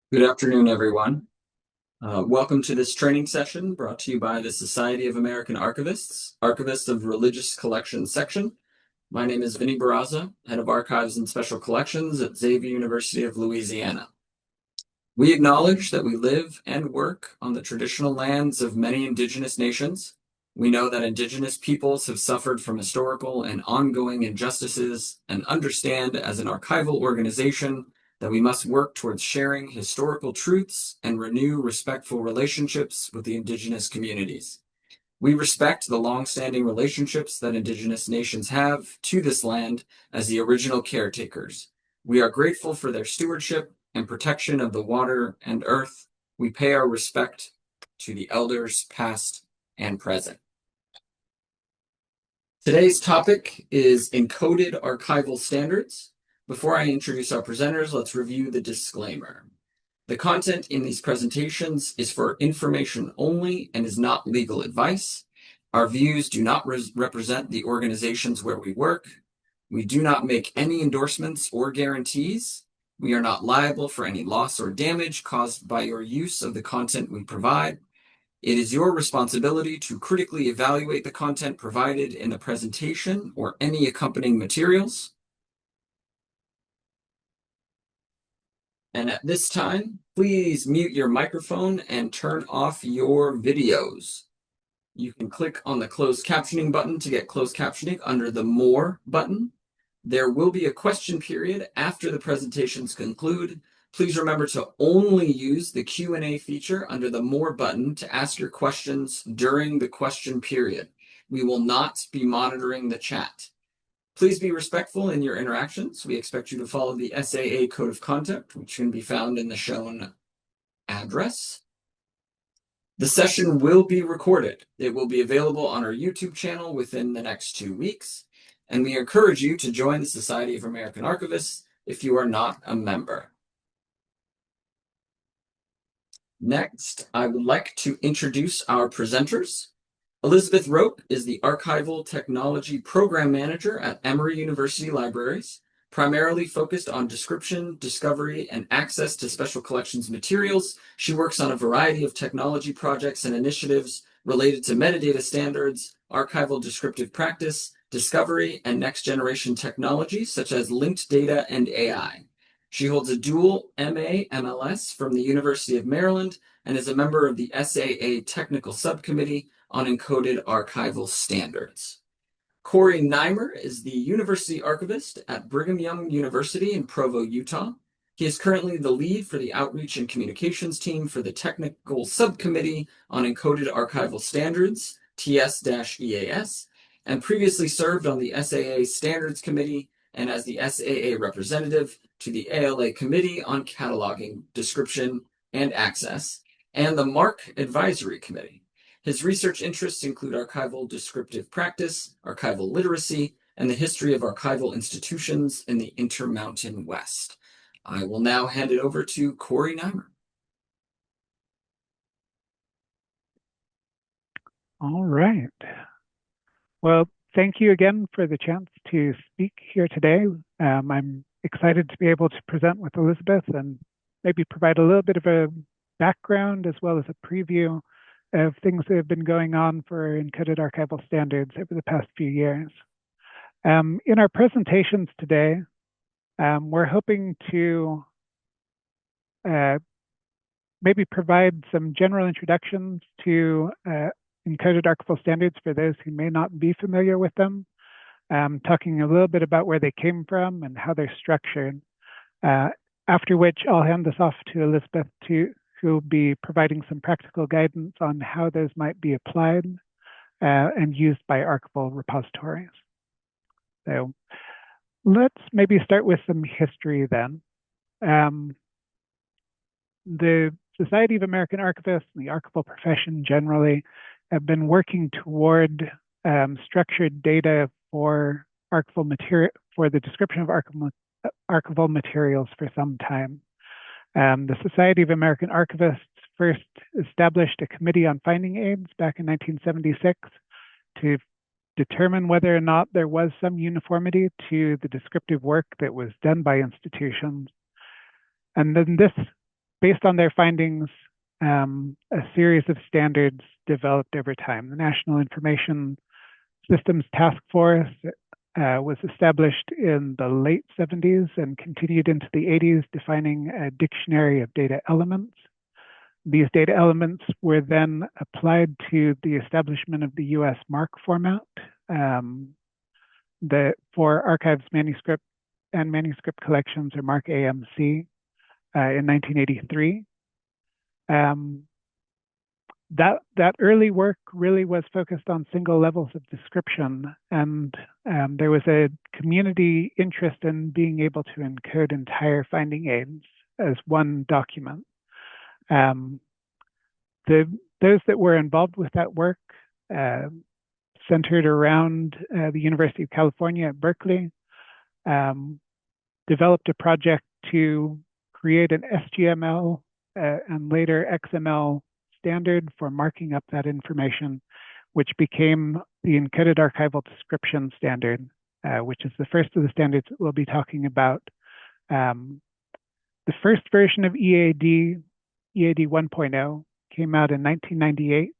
Good afternoon, everyone. Welcome to this training session brought to you by the Society of American Archivists, Archivist of Religious Collections Section. My name is Vinny Barraza, Head of Archives and Special Collections at Xavier University of Louisiana. We acknowledge that we live and work on the traditional lands of many indigenous nations. We know that indigenous peoples have suffered from historical and ongoing injustices and understand as an archival organization that we must work towards sharing historical truths and renew respectful relationships with the indigenous communities. We respect the long-standing relationships that indigenous nations have to this land as the original caretakers. We are grateful for their stewardship and protection of the water and earth. We pay our respect to the elders past and present. Today's topic is Encoded Archival Standards. Before I introduce our presenters, let's review the disclaimer. The content in these presentations is for information only and is not legal advice. Our views do not represent the organizations where we work. We do not make any endorsements or guarantees. We are not liable for any loss or damage caused by your use of the content we provide. It is your responsibility to critically evaluate the content provided in the presentation or any accompanying materials. And at this time, please mute your microphone and turn off your videos. You can click on the closed captioning button to get closed captioning under the More button. There will be a question period after the presentations conclude. Please remember to only use the Q&A feature under the More button to ask your questions during the question period. We will not be monitoring the chat. Please be respectful in your interactions. We expect you to follow the SAA Code of Conduct, which can be found in the shown address. The session will be recorded. It will be available on our YouTube channel within the next 2 weeks, and we encourage you to join the Society of American Archivists if you are not a member. Next, I would like to introduce our presenters. Elizabeth Rope is the Archival Technology Program Manager at Emory University Libraries, primarily focused on description, discovery, and access to special collections materials. She works on a variety of technology projects and initiatives related to metadata standards, archival descriptive practice, discovery, and next-generation technologies such as linked data and AI. She holds a dual MA MLS from the University of Maryland and is a member of the SAA Technical Subcommittee on Encoded Archival Standards. Corey Neimer is the University Archivist at Brigham Young University in Provo, Utah. He is currently the lead for the Outreach and Communications team for the Technical Subcommittee on Encoded Archival Standards, TS-EAS, and previously served on the SAA Standards Committee and as the SAA representative to the ALA Committee on Cataloging, Description, and Access, and the MARC Advisory Committee. His research interests include archival descriptive practice, archival literacy, and the history of archival institutions in the Intermountain West. I will now hand it over to Corey Neimer. All right. Well, thank you again for the chance to speak here today. I'm excited to be able to present with Elizabeth and maybe provide a little bit of a background as well as a preview of things that have been going on for encoded archival standards over the past few years. In our presentations today, we're hoping to maybe provide some general introductions to encoded archival standards for those who may not be familiar with them, talking a little bit about where they came from and how they're structured, after which I'll hand this off to Elizabeth who'll be providing some practical guidance on how those might be applied and used by archival repositories. So let's maybe start with some history then. The Society of American Archivists and the archival profession generally have been working toward structured data for archival material, for the description of archival materials for some time. The Society of American Archivists first established a committee on finding aids back in 1976 to determine whether or not there was some uniformity to the descriptive work that was done by institutions. And then this based on their findings, a series of standards developed over time. The National Information Systems Task Force was established in the late 70s and continued into the 80s, defining a dictionary of data elements. These data elements were then applied to the establishment of the US MARC format for archives, manuscript, and manuscript collections, or MARC AMC, in 1983. That early work really was focused on single levels of description, and there was a community interest in being able to encode entire finding aids as one document. Those that were involved with that work centered around the University of California at Berkeley, developed a project to create an SGML and later XML standard for marking up that information, which became the Encoded Archival Description standard, which is the first of the standards that we'll be talking about. The first version of EAD 1.0, came out in 1998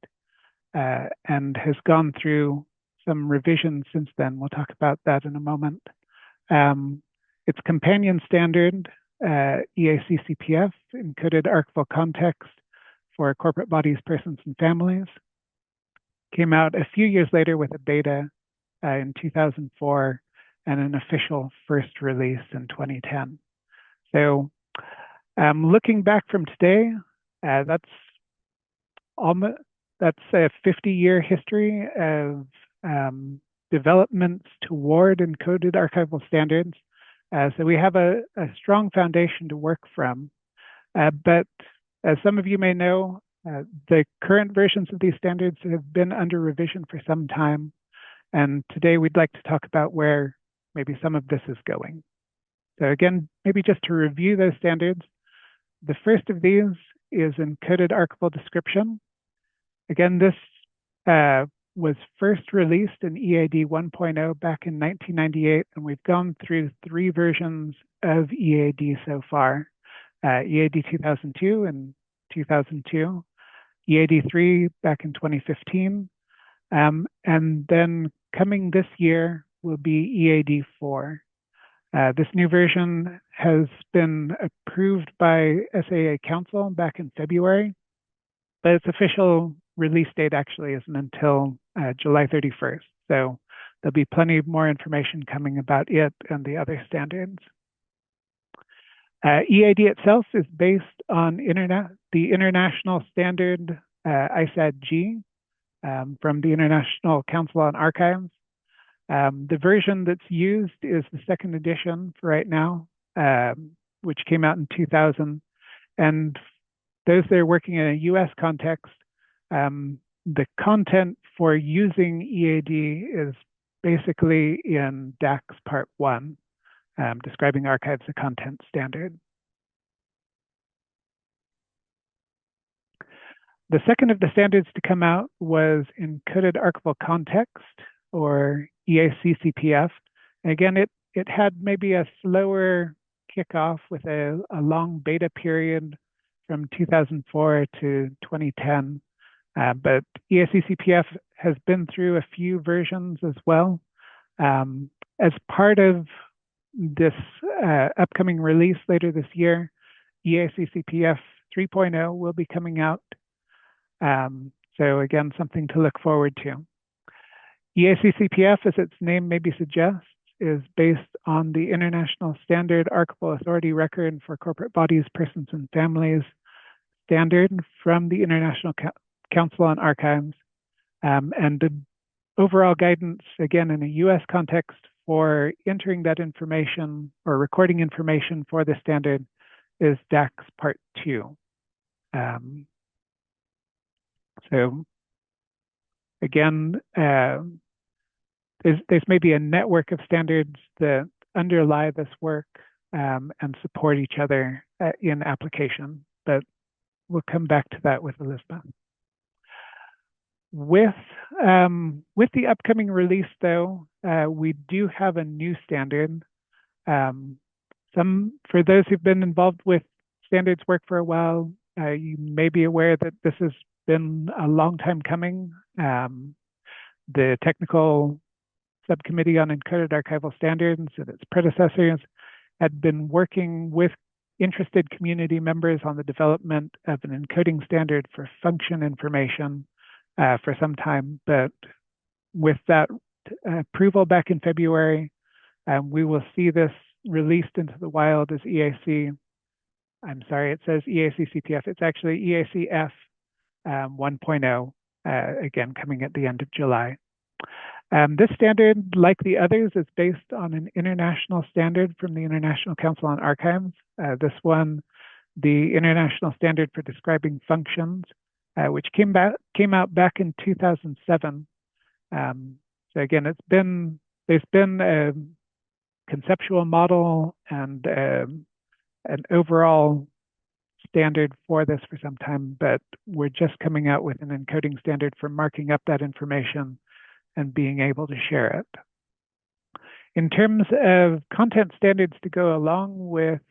and has gone through some revisions since then. We'll talk about that in a moment. Its companion standard, EAC-CPF, Encoded Archival Context for Corporate Bodies, Persons, and Families, came out a few years later with a beta in 2004 and an official first release in 2010. So looking back from today, that's a 50-year history of developments toward encoded archival standards. So we have a strong foundation to work from. But as some of you may know, the current versions of these standards have been under revision for some time. And today we'd like to talk about where maybe some of this is going. So again, maybe just to review those standards, the first of these is Encoded Archival Description. Again, this was first released in EAD 1.0 back in 1998, and we've gone through 3 versions of EAD so far. EAD 2002 and 2002, EAD 3 back in 2015, and then coming this year will be EAD 4. This new version has been approved by SAA Council back in February, but its official release date actually isn't until July 31st. So there'll be plenty more information coming about it and the other standards. EAD itself is based on the international standard ISAD-G from the International Council on Archives. The version that's used is the 2nd edition for right now, which came out in 2000. And those that are working in a US context, the content for using EAD is basically in DACS Part 1, describing archives a content standard. The second of the standards to come out was Encoded Archival Context, or EAC-CPF. And again, it had maybe a slower kickoff with a long beta period from 2004 to 2010. But EAC-CPF has been through a few versions as well. As part of this upcoming release later this year, EAC-CPF 3.0 will be coming out. So again, something to look forward to. EAC-CPF, as its name maybe suggests, is based on the International Standard Archival Authority Record for Corporate Bodies, Persons, and Families standard from the International Council on Archives. And the overall guidance, again, in a US context for entering that information or recording information for the standard is DACS Part 2. So again, there's maybe a network of standards that underlie this work and support each other in application, but we'll come back to that with Elizabeth. With the upcoming release, though, we do have a new standard. For those who've been involved with standards work for a while, you may be aware that this has been a long time coming. The Technical Subcommittee on Encoded Archival Standards and its predecessors had been working with interested community members on the development of an encoding standard for function information for some time. But with that approval back in February, we will see this released into the wild as EAC. I'm sorry, it says EAC-CPF. It's actually EAC-F 1.0, again, coming at the end of July. This standard, like the others, is based on an international standard from the International Council on Archives. This one, the International Standard for Describing Functions, which came out back in 2007. So again, there's been a conceptual model and an overall standard for this for some time, but we're just coming out with an encoding standard for marking up that information and being able to share it. In terms of content standards to go along with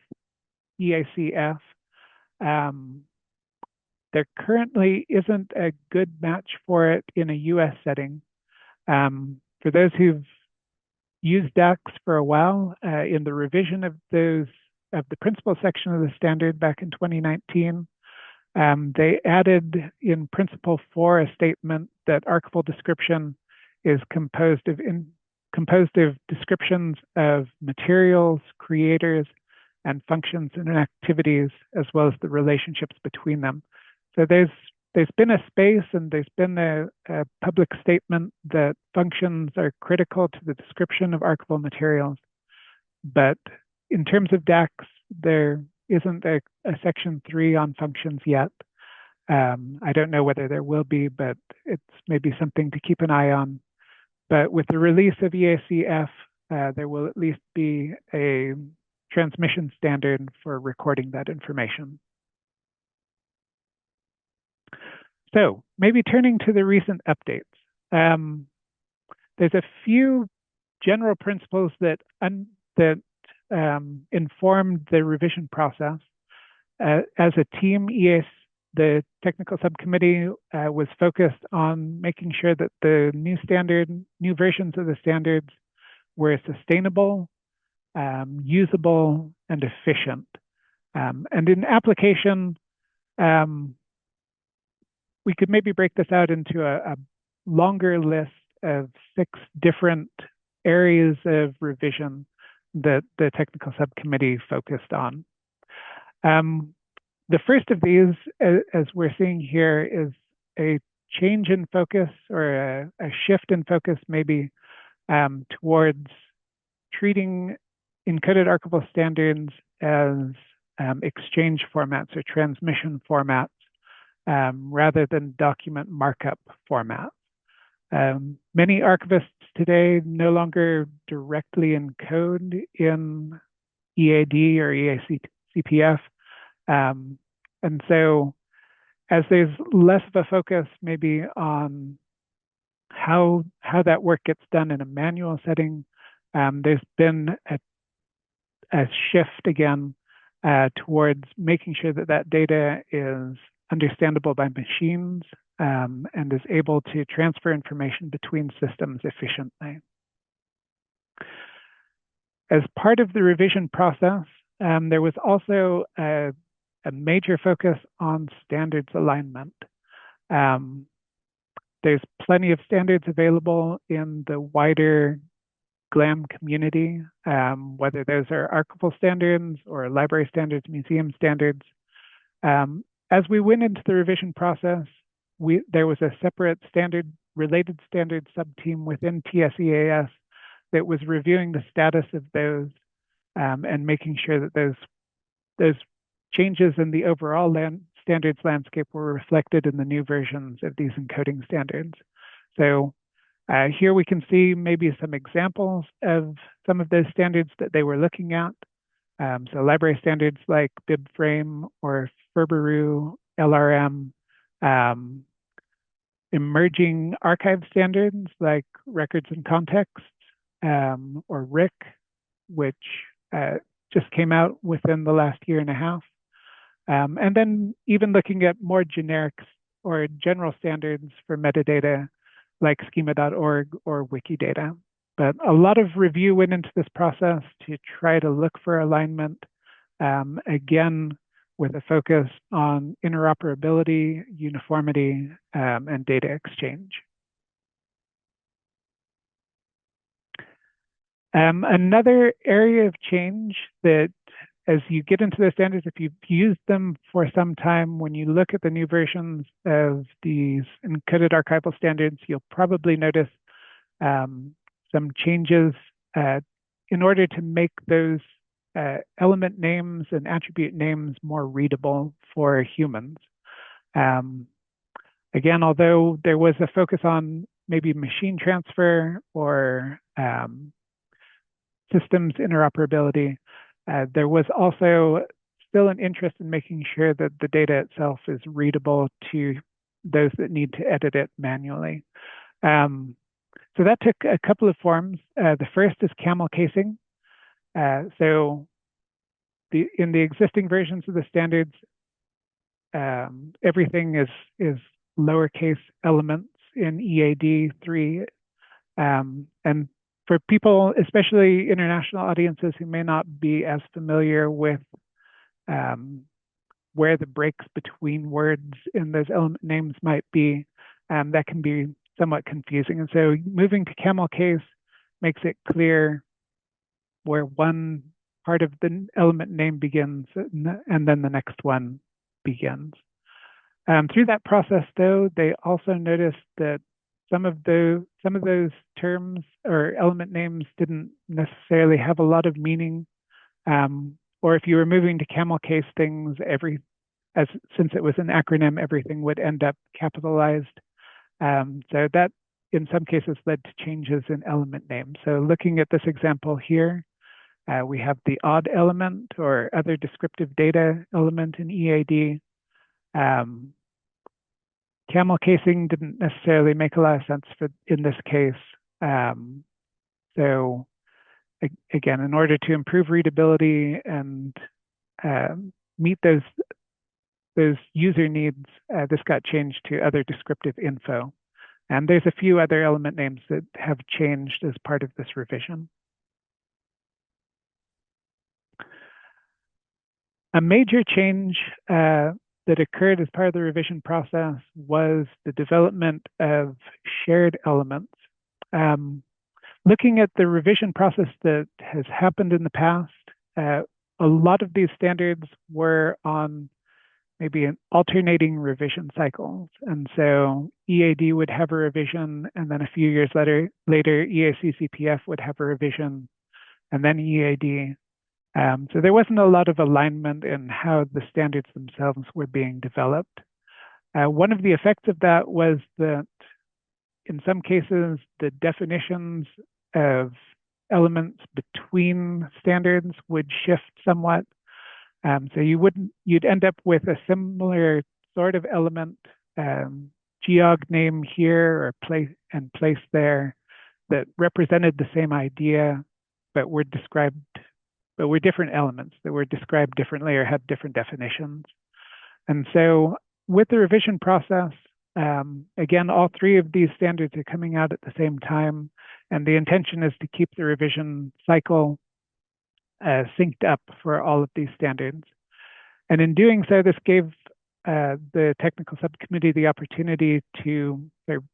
EAC-F, there currently isn't a good match for it in a US setting. For those who've used DACS for a while, in the revision of the principal section of the standard back in 2019, they added in Principle 4 a statement that archival description is composed of descriptions of materials, creators, and functions and activities, as well as the relationships between them. So there's been a space and there's been a public statement that functions are critical to the description of archival materials. But in terms of DACS, there isn't a section 3 on functions yet. I don't know whether there will be, but it's maybe something to keep an eye on. But with the release of EAC-F, there will at least be a transmission standard for recording that information. So maybe turning to the recent updates. There's a few general principles that informed the revision process. As a team, the technical subcommittee was focused on making sure that the new versions of the standards were sustainable, usable, and efficient. And in application, we could maybe break this out into a longer list of 6 different areas of revision that the technical subcommittee focused on. The first of these, as we're seeing here, is a change in focus or a shift in focus maybe towards treating encoded archival standards as exchange formats or transmission formats rather than document markup formats. Many archivists today no longer directly encode in EAD or EAC-CPF. And so as there's less of a focus maybe on how that work gets done in a manual setting, there's been a shift again towards making sure that that data is understandable by machines and is able to transfer information between systems efficiently. As part of the revision process, there was also a major focus on standards alignment. There's plenty of standards available in the wider GLAM community, whether those are archival standards or library standards, museum standards. As we went into the revision process, there was a separate related standard sub-team within TSEAS that was reviewing the status of those and making sure that those changes in the overall standards landscape were reflected in the new versions of these encoding standards. So here we can see maybe some examples of some of those standards that they were looking at. So library standards like BibFrame or Ferberu, LRM, emerging archive standards like Records and Context, or RIC, which just came out within the last year and a half. And then even looking at more generic or general standards for metadata like schema.org or Wikidata. But a lot of review went into this process to try to look for alignment, again, with a focus on interoperability, uniformity, and data exchange. Another area of change that as you get into the standards, if you've used them for some time, when you look at the new versions of these encoded archival standards, you'll probably notice some changes in order to make those element names and attribute names more readable for humans. Again, although there was a focus on maybe machine transfer or systems interoperability, there was also still an interest in making sure that the data itself is readable to those that need to edit it manually. So that took a couple of forms. The first is camel casing. So in the existing versions of the standards, everything is lowercase elements in EAD 3. And for people, especially international audiences who may not be as familiar with where the breaks between words in those element names might be, that can be somewhat confusing. And so moving to camel case makes it clear where one part of the element name begins and then the next one begins. Through that process, though, they also noticed that some of those terms or element names didn't necessarily have a lot of meaning. Or if you were moving to camel case things, since it was an acronym, everything would end up capitalized. So that in some cases led to changes in element names. So looking at this example here, we have the odd element or other descriptive data element in EAD. Camel casing didn't necessarily make a lot of sense in this case. So again, in order to improve readability and meet those user needs, this got changed to other descriptive info. And there's a few other element names that have changed as part of this revision. A major change that occurred as part of the revision process was the development of shared elements. Looking at the revision process that has happened in the past, a lot of these standards were on maybe an alternating revision cycles. And so EAD would have a revision, and then a few years later EAC-CPF would have a revision, and then EAD. So there wasn't a lot of alignment in how the standards themselves were being developed. One of the effects of that was that in some cases, the definitions of elements between standards would shift somewhat. So you'd end up with a similar sort of element, geog name here or place there, that represented the same idea, but were different elements that were described differently or had different definitions. And so with the revision process, again, all three of these standards are coming out at the same time, and the intention is to keep the revision cycle synced up for all of these standards. And in doing so, this gave the technical subcommittee the opportunity to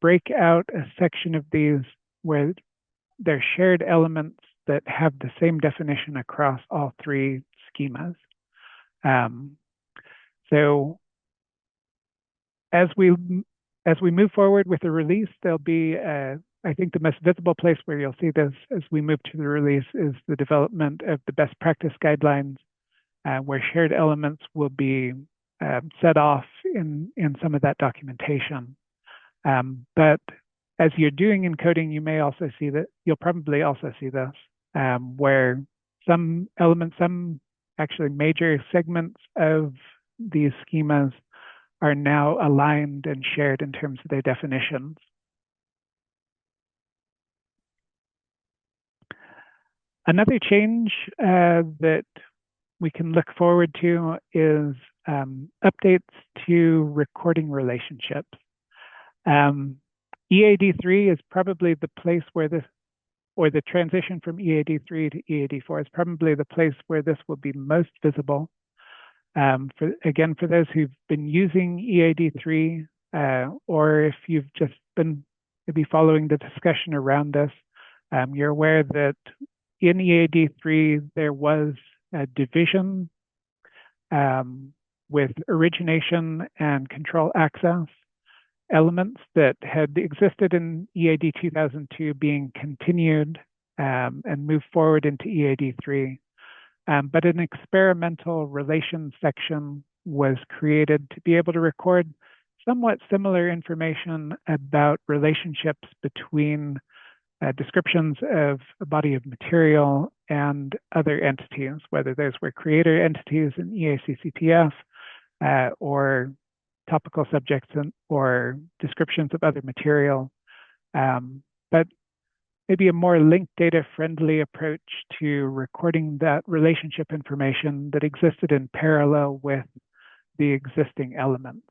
break out a section of these where they're shared elements that have the same definition across all three schemas. So as we move forward with the release, there'll be, I think the most visible place where you'll see this as we move to the release is the development of the best practice guidelines, where shared elements will be set off in some of that documentation. But as you're doing encoding, you may also see that, you'll probably also see this, where some elements, some actually major segments of these schemas are now aligned and shared in terms of their definitions. Another change that we can look forward to is updates to recording relationships. EAD3 is probably the place where this, or the transition from EAD3 to EAD4 is probably the place where this will be most visible. For those who've been using EAD3, or if you've just been maybe following the discussion around this, you're aware that in EAD3 there was a division with origination and control access elements that had existed in EAD 2002 being continued and moved forward into EAD3. But an experimental relations section was created to be able to record somewhat similar information about relationships between descriptions of a body of material and other entities, whether those were creator entities in EAC-CPF or topical subjects or descriptions of other material. But maybe a more linked data friendly approach to recording that relationship information that existed in parallel with the existing elements.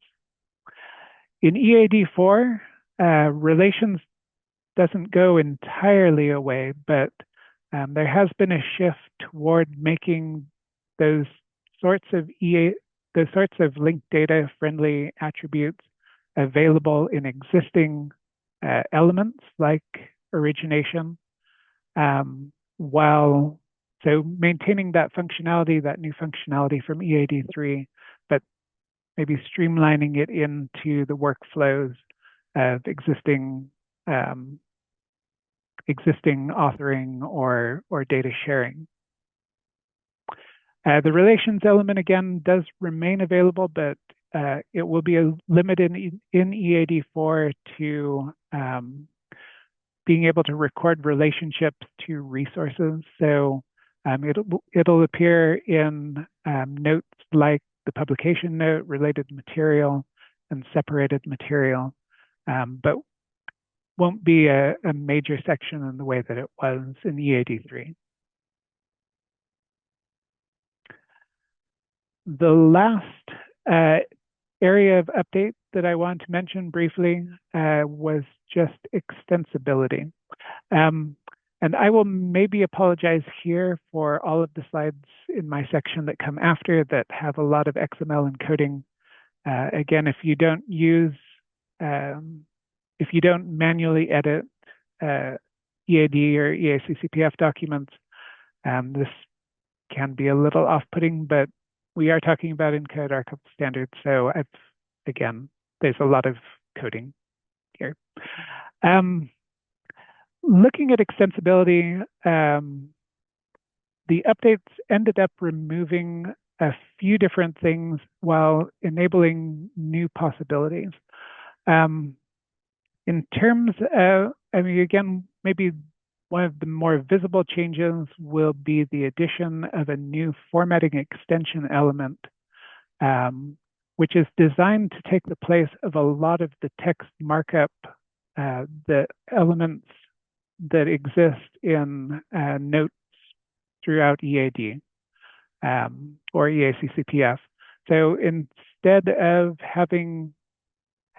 In EAD4, relations doesn't go entirely away, but there has been a shift toward making those sorts of linked data friendly attributes available in existing elements like origination, while maintaining that functionality, that new functionality from EAD3, but maybe streamlining it into the workflows of existing authoring or data sharing. The relations element, again, does remain available, but it will be limited in EAD4 to being able to record relationships to resources. So it'll appear in notes like the publication note, related material, and separated material, but won't be a major section in the way that it was in EAD3. The last area of update that I want to mention briefly was just extensibility. And I will maybe apologize here for all of the slides in my section that come after that have a lot of XML encoding. Again, if you don't manually edit EAD or EAC-CPF documents, this can be a little off-putting, but we are talking about Encoded Archival standards, so again, there's a lot of coding here. Looking at extensibility, the updates ended up removing a few different things while enabling new possibilities. In terms of, again, maybe one of the more visible changes will be the addition of a new formatting extension element, which is designed to take the place of a lot of the text markup, the elements that exist in notes throughout EAD or EAC-CPF. So instead of having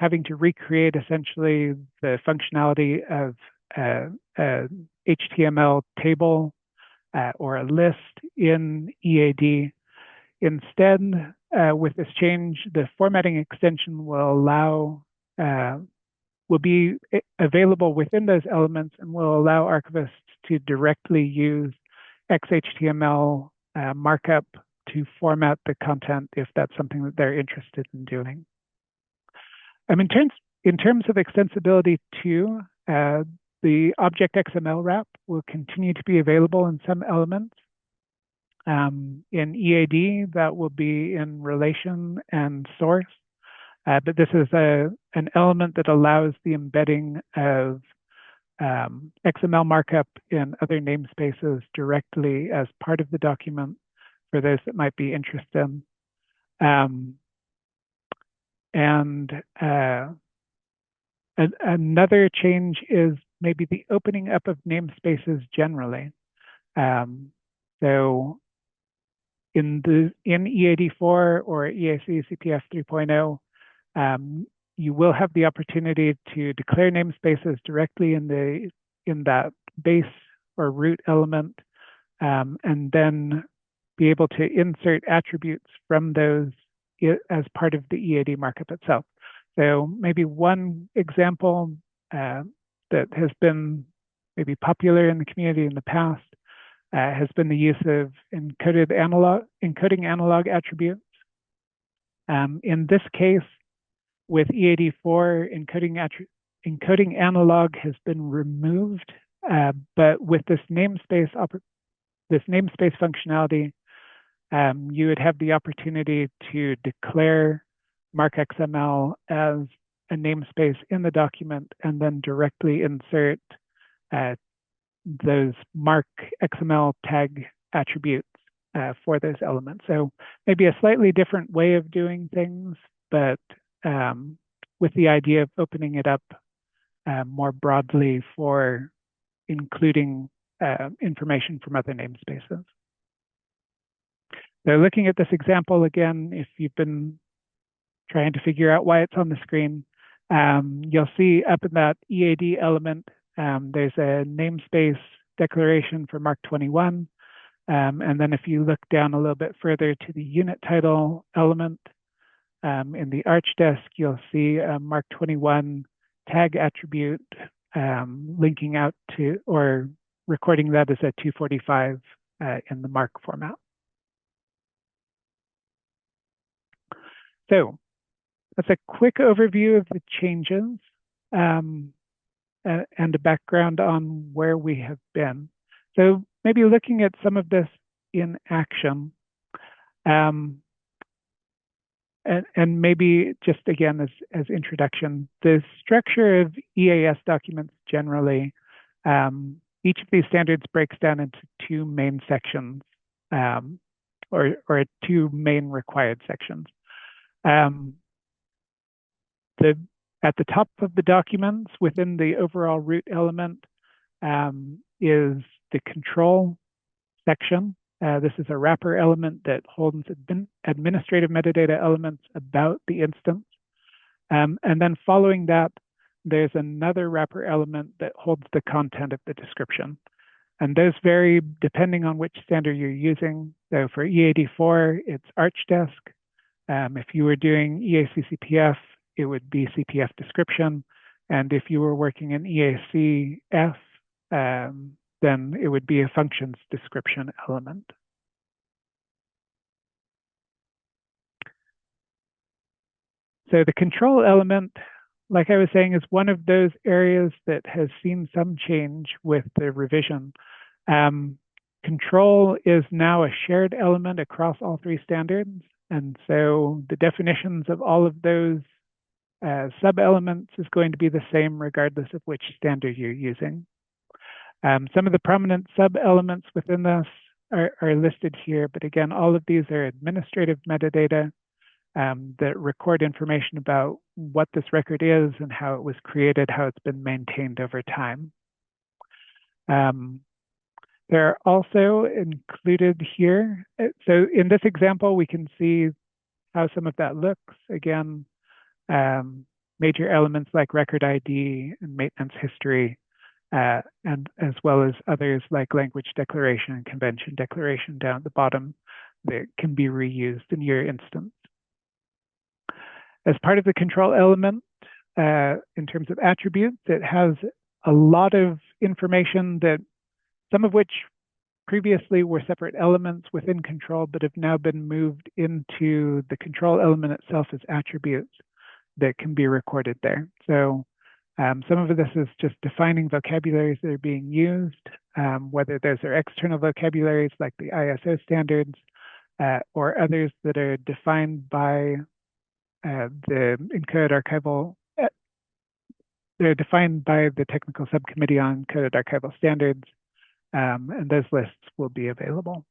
to recreate essentially the functionality of a HTML table or a list in EAD, instead, with this change, the formatting extension will be available within those elements and will allow archivists to directly use XHTML markup to format the content if that's something that they're interested in doing. In terms of extensibility too, the object XML wrap will continue to be available in some elements. In EAD, that will be in relation and source. But this is an element that allows the embedding of XML markup in other namespaces directly as part of the document for those that might be interested. Another change is maybe the opening up of namespaces generally. So in EAD4 or EAC-CPF 3.0, you will have the opportunity to declare namespaces directly in that base or root element, and then be able to insert attributes from those as part of the EAD markup itself. So maybe one example that has been maybe popular in the community in the past has been the use of encoding analog attributes. In this case, with EAD4, encoding analog has been removed, but with this namespace functionality, you would have the opportunity to declare MarkXML as a namespace in the document and then directly insert those MarkXML tag attributes for those elements. So maybe a slightly different way of doing things, but with the idea of opening it up more broadly for including information from other namespaces. So looking at this example again, if you've been trying to figure out why it's on the screen, you'll see up in that EAD element, there's a namespace declaration for Mark 21. And then if you look down a little bit further to the unit title element, in the ArchDesk, you'll see a Mark 21 tag attribute linking out to or recording that as a 245 in the Mark format. So that's a quick overview of the changes and a background on where we have been. So maybe looking at some of this in action, and maybe just again as introduction, the structure of EAS documents generally, each of these standards breaks down into two main sections, or two main required sections. At the top of the documents within the overall root element is the control section. This is a wrapper element that holds administrative metadata elements about the instance. And then following that, there's another wrapper element that holds the content of the description. And those vary depending on which standard you're using. So for EAD4, it's ArchDesk. If you were doing EAC-CPF, it would be CPF description. And if you were working in EAC-F, then it would be a functions description element. So the control element, like I was saying, is one of those areas that has seen some change with the revision. Control is now a shared element across all three standards. And so the definitions of all of those sub-elements is going to be the same regardless of which standard you're using. Some of the prominent sub-elements within this are listed here, but again, all of these are administrative metadata that record information about what this record is and how it was created, how it's been maintained over time. There are also included here. So in this example, we can see how some of that looks. Again, major elements like record ID and maintenance history, and as well as others like language declaration and convention declaration down at the bottom that can be reused in your instance. As part of the control element, in terms of attributes, it has a lot of information that some of which previously were separate elements within control, but have now been moved into the control element itself as attributes that can be recorded there. So some of this is just defining vocabularies that are being used, whether those are external vocabularies like the ISO standards, or others that are defined by the Encoded Archival. They're defined by the Technical Subcommittee on Encoded Archival Standards, and those lists will be available.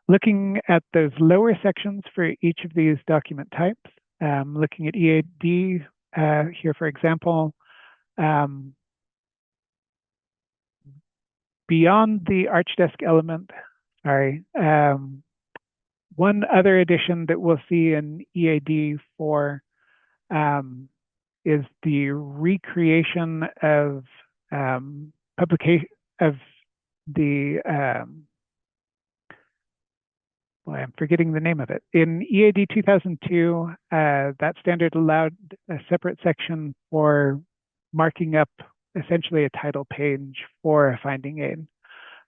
Looking at those lower sections for each of these document types, looking at EAD here, for example, beyond the ArchDesk element, sorry, one other addition that we'll see in EAD4 is the recreation of publication of the boy, I'm forgetting the name of it. In EAD 2002, that standard allowed a separate section for marking up essentially a title page for a finding aid.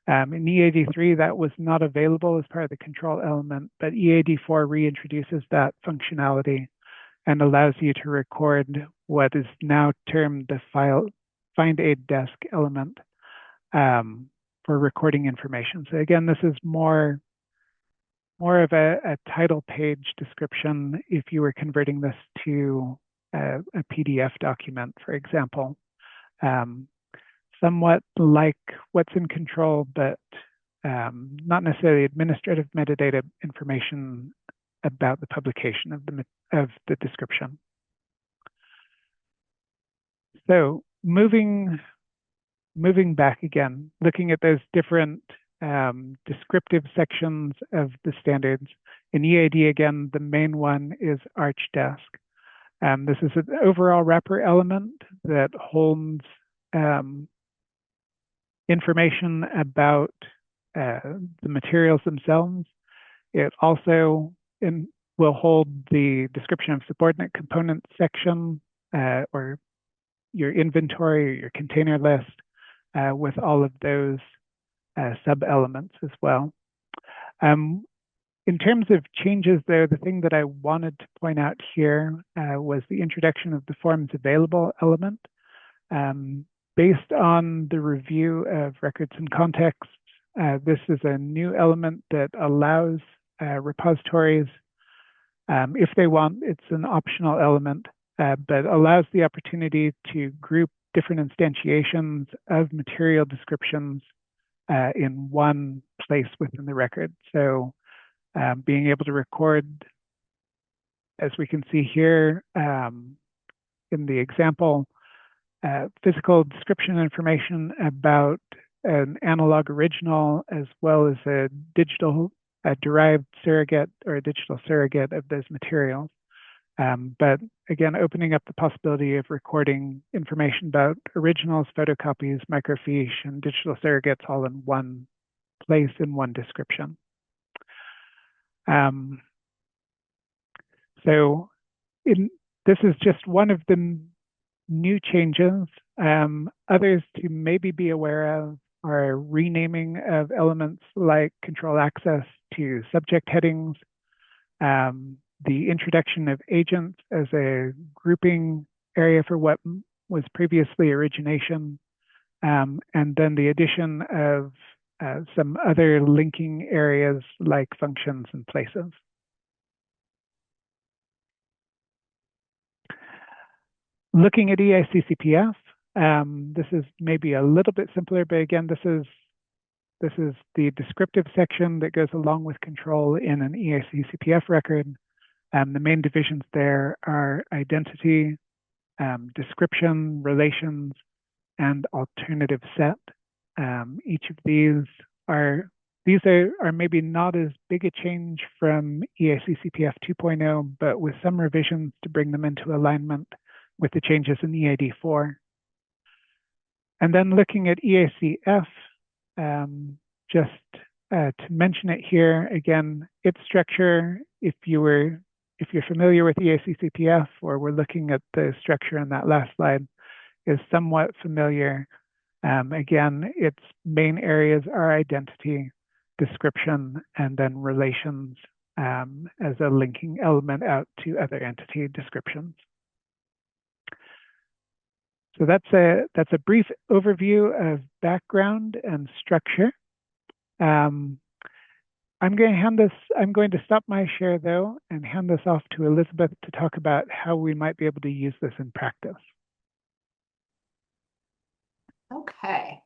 In EAD3, that was not available as part of the control element, but EAD4 reintroduces that functionality and allows you to record what is now termed the find aid desk element for recording information. So again, this is more of a title page description if you were converting this to a PDF document, for example. Somewhat like what's in control, but not necessarily administrative metadata information about the publication of the description. So moving back again, looking at those different descriptive sections of the standards. In EAD, again, the main one is ArchDesk. This is an overall wrapper element that holds information about the materials themselves. It also will hold the description of subordinate components section or your inventory or your container list with all of those sub-elements as well. In terms of changes there, the thing that I wanted to point out here was the introduction of the forms available element. Based on the review of records and context, this is a new element that allows repositories, if they want, it's an optional element, but allows the opportunity to group different instantiations of material descriptions in one place within the record. So being able to record, as we can see here in the example, physical description information about an analog original as well as a digital derived surrogate or a digital surrogate of those materials. But again, opening up the possibility of recording information about originals, photocopies, microfiche, and digital surrogates all in one place in one description. This is just one of the new changes. Others to maybe be aware of are renaming of elements like control access to subject headings, the introduction of agents as a grouping area for what was previously origination, and then the addition of some other linking areas like functions and places. Looking at EAC-CPF, this is maybe a little bit simpler, but again, this is the descriptive section that goes along with control in an EAC-CPF record. The main divisions there are identity, description, relations, and alternative set. Each of these are maybe not as big a change from EAC-CPF 2.0, but with some revisions to bring them into alignment with the changes in EAD4. And then looking at EAC-F, just to mention it here, again, its structure, if you're familiar with EAC-CPF or we're looking at the structure on that last slide, is somewhat familiar. Again, its main areas are identity, description, and then relations as a linking element out to other entity descriptions. So that's a brief overview of background and structure. I'm going to stop my share though and hand this off to Elizabeth to talk about how we might be able to use this in practice. Okay.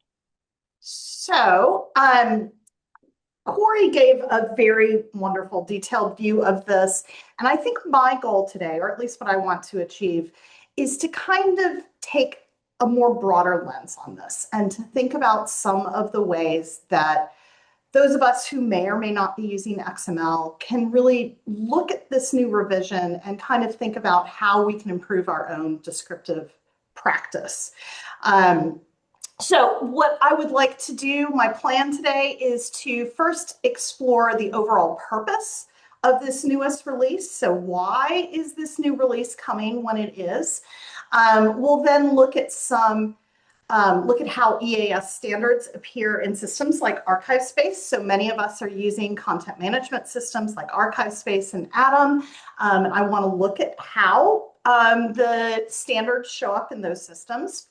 So Corey gave a very wonderful detailed view of this. And I think my goal today, or at least what I want to achieve, is to kind of take a more broader lens on this and to think about some of the ways that those of us who may or may not be using XML can really look at this new revision and kind of think about how we can improve our own descriptive practice. So what I would like to do, my plan today, is to first explore the overall purpose of this newest release. So why is this new release coming when it is? We'll then look at how EAS standards appear in systems like ArchiveSpace. So many of us are using content management systems like ArchiveSpace and Atom. I want to look at how the standards show up in those systems.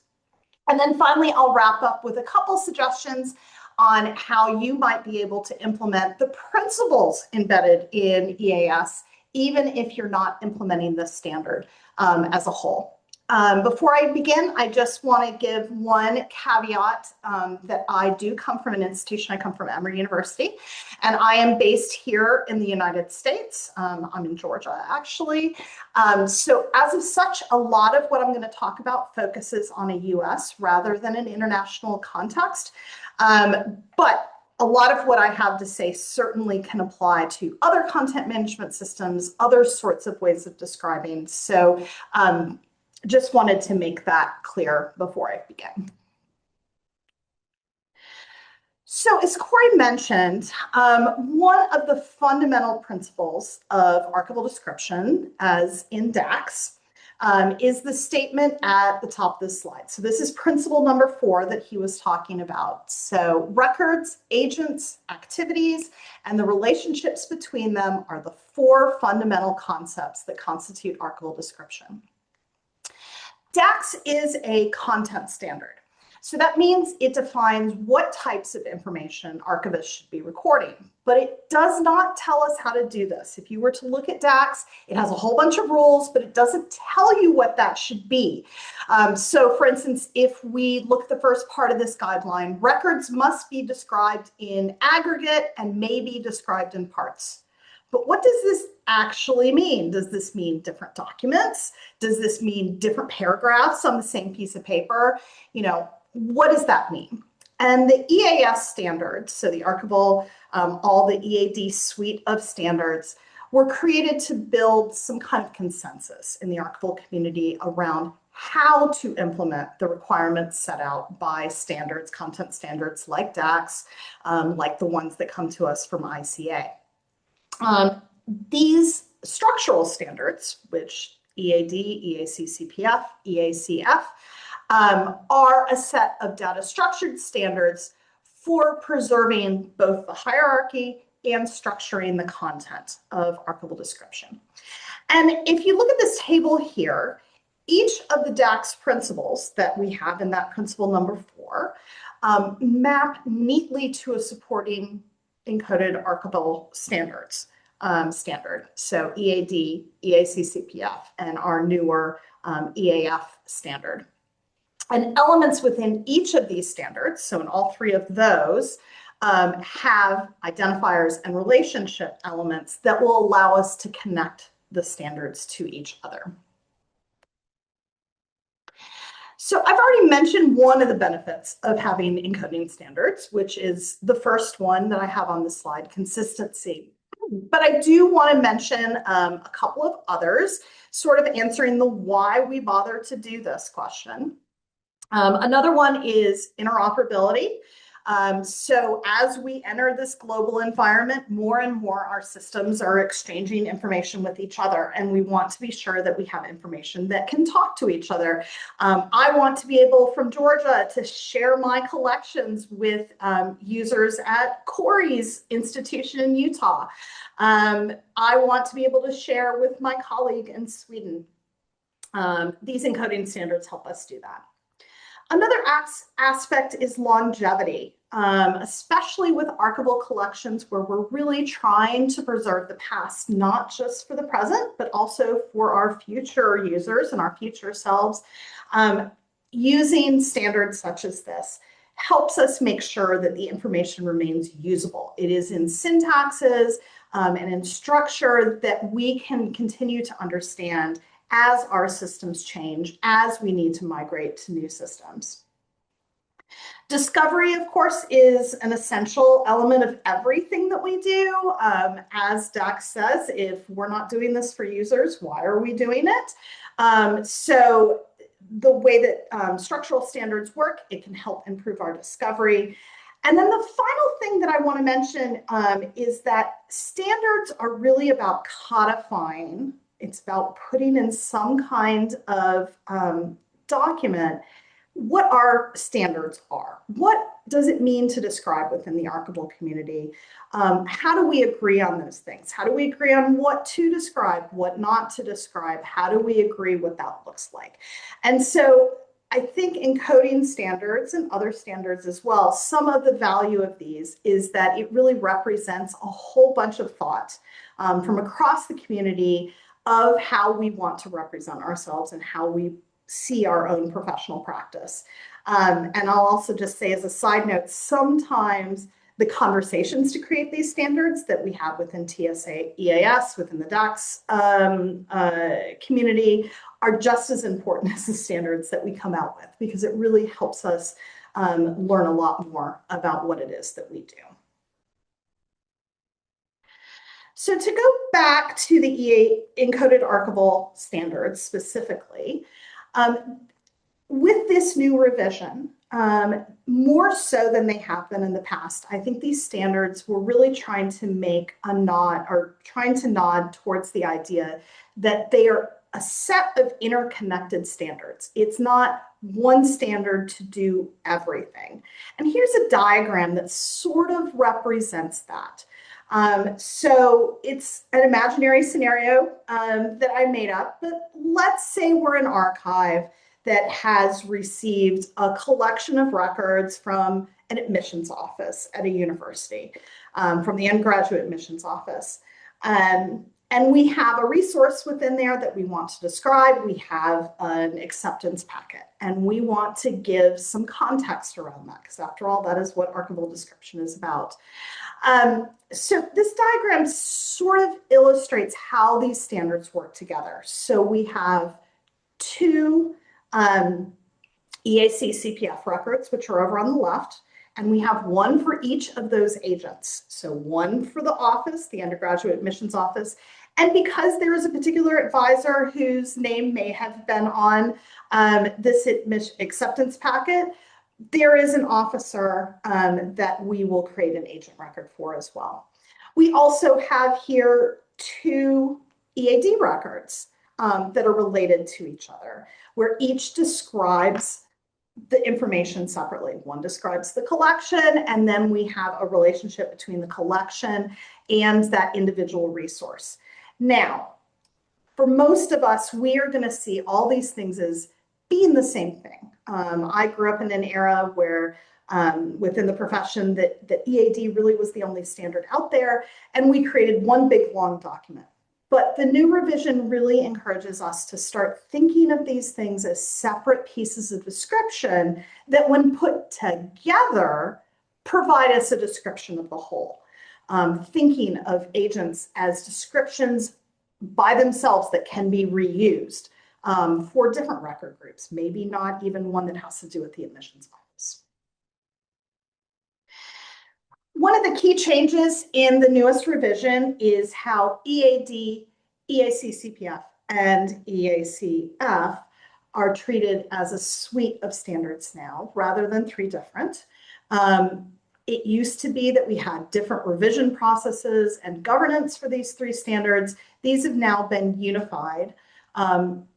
And then finally, I'll wrap up with a couple suggestions on how you might be able to implement the principles embedded in EAS, even if you're not implementing the standard as a whole. Before I begin, I just want to give one caveat that I do come from an institution. I come from Emory University, and I am based here in the United States. I'm in Georgia, actually. So as of such, a lot of what I'm going to talk about focuses on a US rather than an international context. But a lot of what I have to say certainly can apply to other content management systems, other sorts of ways of describing. So just wanted to make that clear before I begin. So as Corey mentioned, one of the fundamental principles of archival description, as in DACS, is the statement at the top of the slide. So this is principle number 4 that he was talking about. So records, agents, activities, and the relationships between them are the 4 fundamental concepts that constitute archival description. DACS is a content standard. So that means it defines what types of information archivists should be recording, but it does not tell us how to do this. If you were to look at DACS, it has a whole bunch of rules, but it doesn't tell you what that should be. So for instance, if we look at the first part of this guideline, records must be described in aggregate and may be described in parts. But what does this actually mean? Does this mean different documents? Does this mean different paragraphs on the same piece of paper? You know, what does that mean? And the EAS standards, so the archival, all the EAD suite of standards, were created to build some kind of consensus in the archival community around how to implement the requirements set out by standards, content standards like DACS, like the ones that come to us from ICA. These structural standards, which EAD, EAC-CPF, EAC-F, are a set of data structured standards for preserving both the hierarchy and structuring the content of archival description. And if you look at this table here, each of the DACS principles that we have in that principle number 4 map neatly to a supporting encoded archival standards standard. So EAD, EAC-CPF, and our newer EAF standard. And elements within each of these standards, so in all 3 of those, have identifiers and relationship elements that will allow us to connect the standards to each other. So I've already mentioned one of the benefits of having encoding standards, which is the first one that I have on the slide, consistency. But I do want to mention a couple of others, sort of answering the why we bother to do this question. Another one is interoperability. So as we enter this global environment, more and more our systems are exchanging information with each other, and we want to be sure that we have information that can talk to each other. I want to be able, from Georgia, to share my collections with users at Corey's institution in Utah. I want to be able to share with my colleague in Sweden. These encoding standards help us do that. Another aspect is longevity, especially with archival collections where we're really trying to preserve the past, not just for the present, but also for our future users and our future selves. Using standards such as this helps us make sure that the information remains usable. It is in syntaxes and in structure that we can continue to understand as our systems change, as we need to migrate to new systems. Discovery, of course, is an essential element of everything that we do. As Dax says, if we're not doing this for users, why are we doing it? So the way that structural standards work, it can help improve our discovery. And then the final thing that I want to mention is that standards are really about codifying. It's about putting in some kind of document what our standards are. What does it mean to describe within the archival community? How do we agree on those things? How do we agree on what to describe, what not to describe? How do we agree what that looks like? And so I think encoding standards and other standards as well, some of the value of these is that it really represents a whole bunch of thought from across the community of how we want to represent ourselves and how we see our own professional practice. And I'll also just say as a side note, sometimes the conversations to create these standards that we have within TSA EAS, within the DACS community, are just as important as the standards that we come out with, because it really helps us learn a lot more about what it is that we do. So to go back to the Encoded Archival standards specifically, with this new revision, more so than they have been in the past, I think these standards were really trying to make a nod, or trying to nod towards the idea that they are a set of interconnected standards. It's not one standard to do everything. And here's a diagram that sort of represents that. So it's an imaginary scenario that I made up, but let's say we're an archive that has received a collection of records from an admissions office at a university, from the undergraduate admissions office. And we have a resource within there that we want to describe. We have an acceptance packet, and we want to give some context around that, because after all, that is what archival description is about. So this diagram sort of illustrates how these standards work together. So we have two EAC-CPF records, which are over on the left, and we have one for each of those agents. So one for the office, the undergraduate admissions office, and because there is a particular advisor whose name may have been on this acceptance packet, there is an officer that we will create an agent record for as well. We also have here two EAD records that are related to each other, where each describes the information separately. One describes the collection, and then we have a relationship between the collection and that individual resource. Now, for most of us, we are going to see all these things as being the same thing. I grew up in an era where within the profession that EAD really was the only standard out there, and we created one big long document. But the new revision really encourages us to start thinking of these things as separate pieces of description that, when put together, provide us a description of the whole. Thinking of agents as descriptions by themselves that can be reused for different record groups, maybe not even one that has to do with the admissions office. One of the key changes in the newest revision is how EAD, EAC-CPF, and EAC-F are treated as a suite of standards now, rather than three different. It used to be that we had different revision processes and governance for these three standards. These have now been unified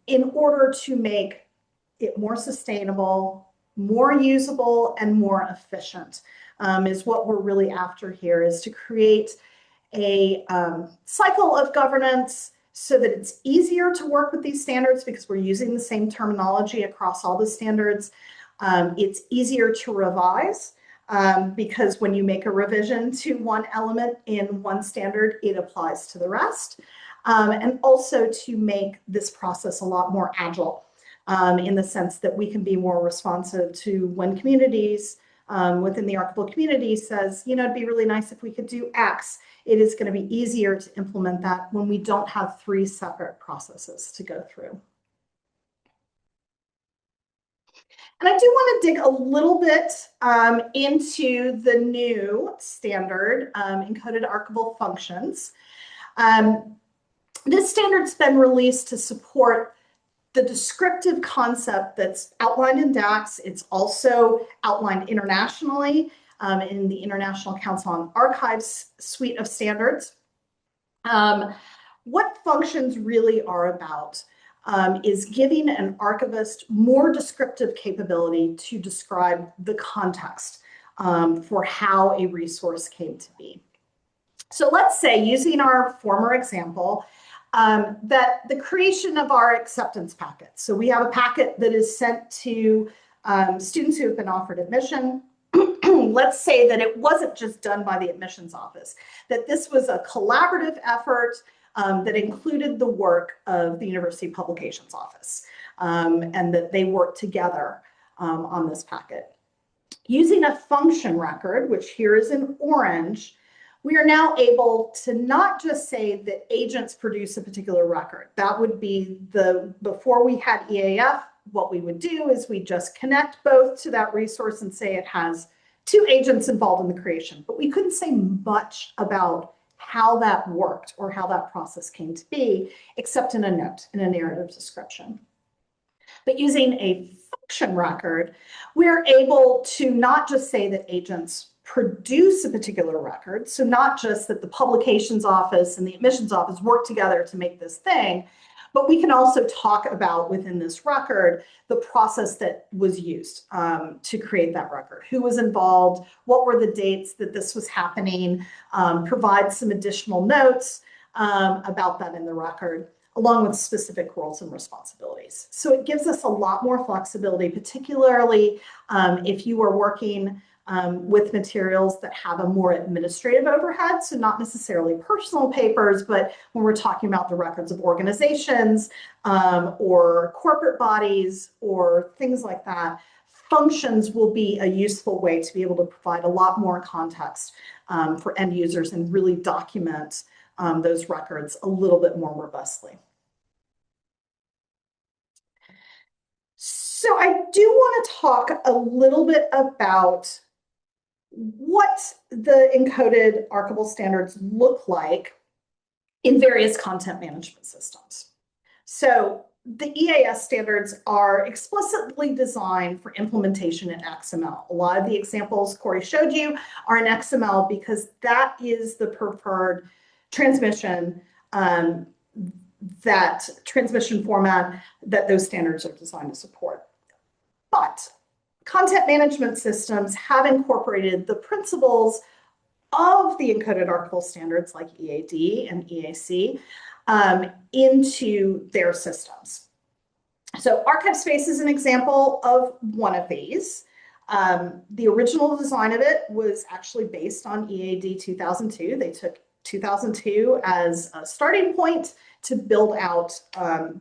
in order to make it more sustainable, more usable, and more efficient, is what we're really after here, is to create a cycle of governance so that it's easier to work with these standards because we're using the same terminology across all the standards. It's easier to revise because when you make a revision to one element in one standard, it applies to the rest. And also to make this process a lot more agile in the sense that we can be more responsive to when communities within the archival community says, you know, it'd be really nice if we could do X. It is going to be easier to implement that when we don't have 3 separate processes to go through. And I do want to dig a little bit into the new standard, Encoded Archival Functions. This standard's been released to support the descriptive concept that's outlined in DACS. It's also outlined internationally in the International Council on Archives suite of standards. What functions really are about is giving an archivist more descriptive capability to describe the context for how a resource came to be. So let's say, using our former example, that the creation of our acceptance packet. So we have a packet that is sent to students who have been offered admission. Let's say that it wasn't just done by the admissions office, that this was a collaborative effort that included the work of the University Publications Office, and that they worked together on this packet. Using a function record, which here is in orange, we are now able to not just say that agents produce a particular record. That would be before we had EAF, what we would do is we just connect both to that resource and say it has 2 agents involved in the creation. But we couldn't say much about how that worked or how that process came to be, except in a note, in a narrative description. But using a function record, we're able to not just say that agents produce a particular record, so not just that the publications office and the admissions office work together to make this thing, but we can also talk about within this record the process that was used to create that record. Who was involved? What were the dates that this was happening? Provide some additional notes about that in the record, along with specific roles and responsibilities. So it gives us a lot more flexibility, particularly if you are working with materials that have a more administrative overhead, so not necessarily personal papers, but when we're talking about the records of organizations or corporate bodies or things like that, functions will be a useful way to be able to provide a lot more context for end users and really document those records a little bit more robustly. So I do want to talk a little bit about what the encoded archival standards look like in various content management systems. So the EAS standards are explicitly designed for implementation in XML. A lot of the examples Corey showed you are in XML because that is the preferred transmission format that those standards are designed to support. But content management systems have incorporated the principles of the encoded archival standards like EAD and EAC into their systems. So ArchiveSpace is an example of one of these. The original design of it was actually based on EAD 2002. They took 2002 as a starting point to build out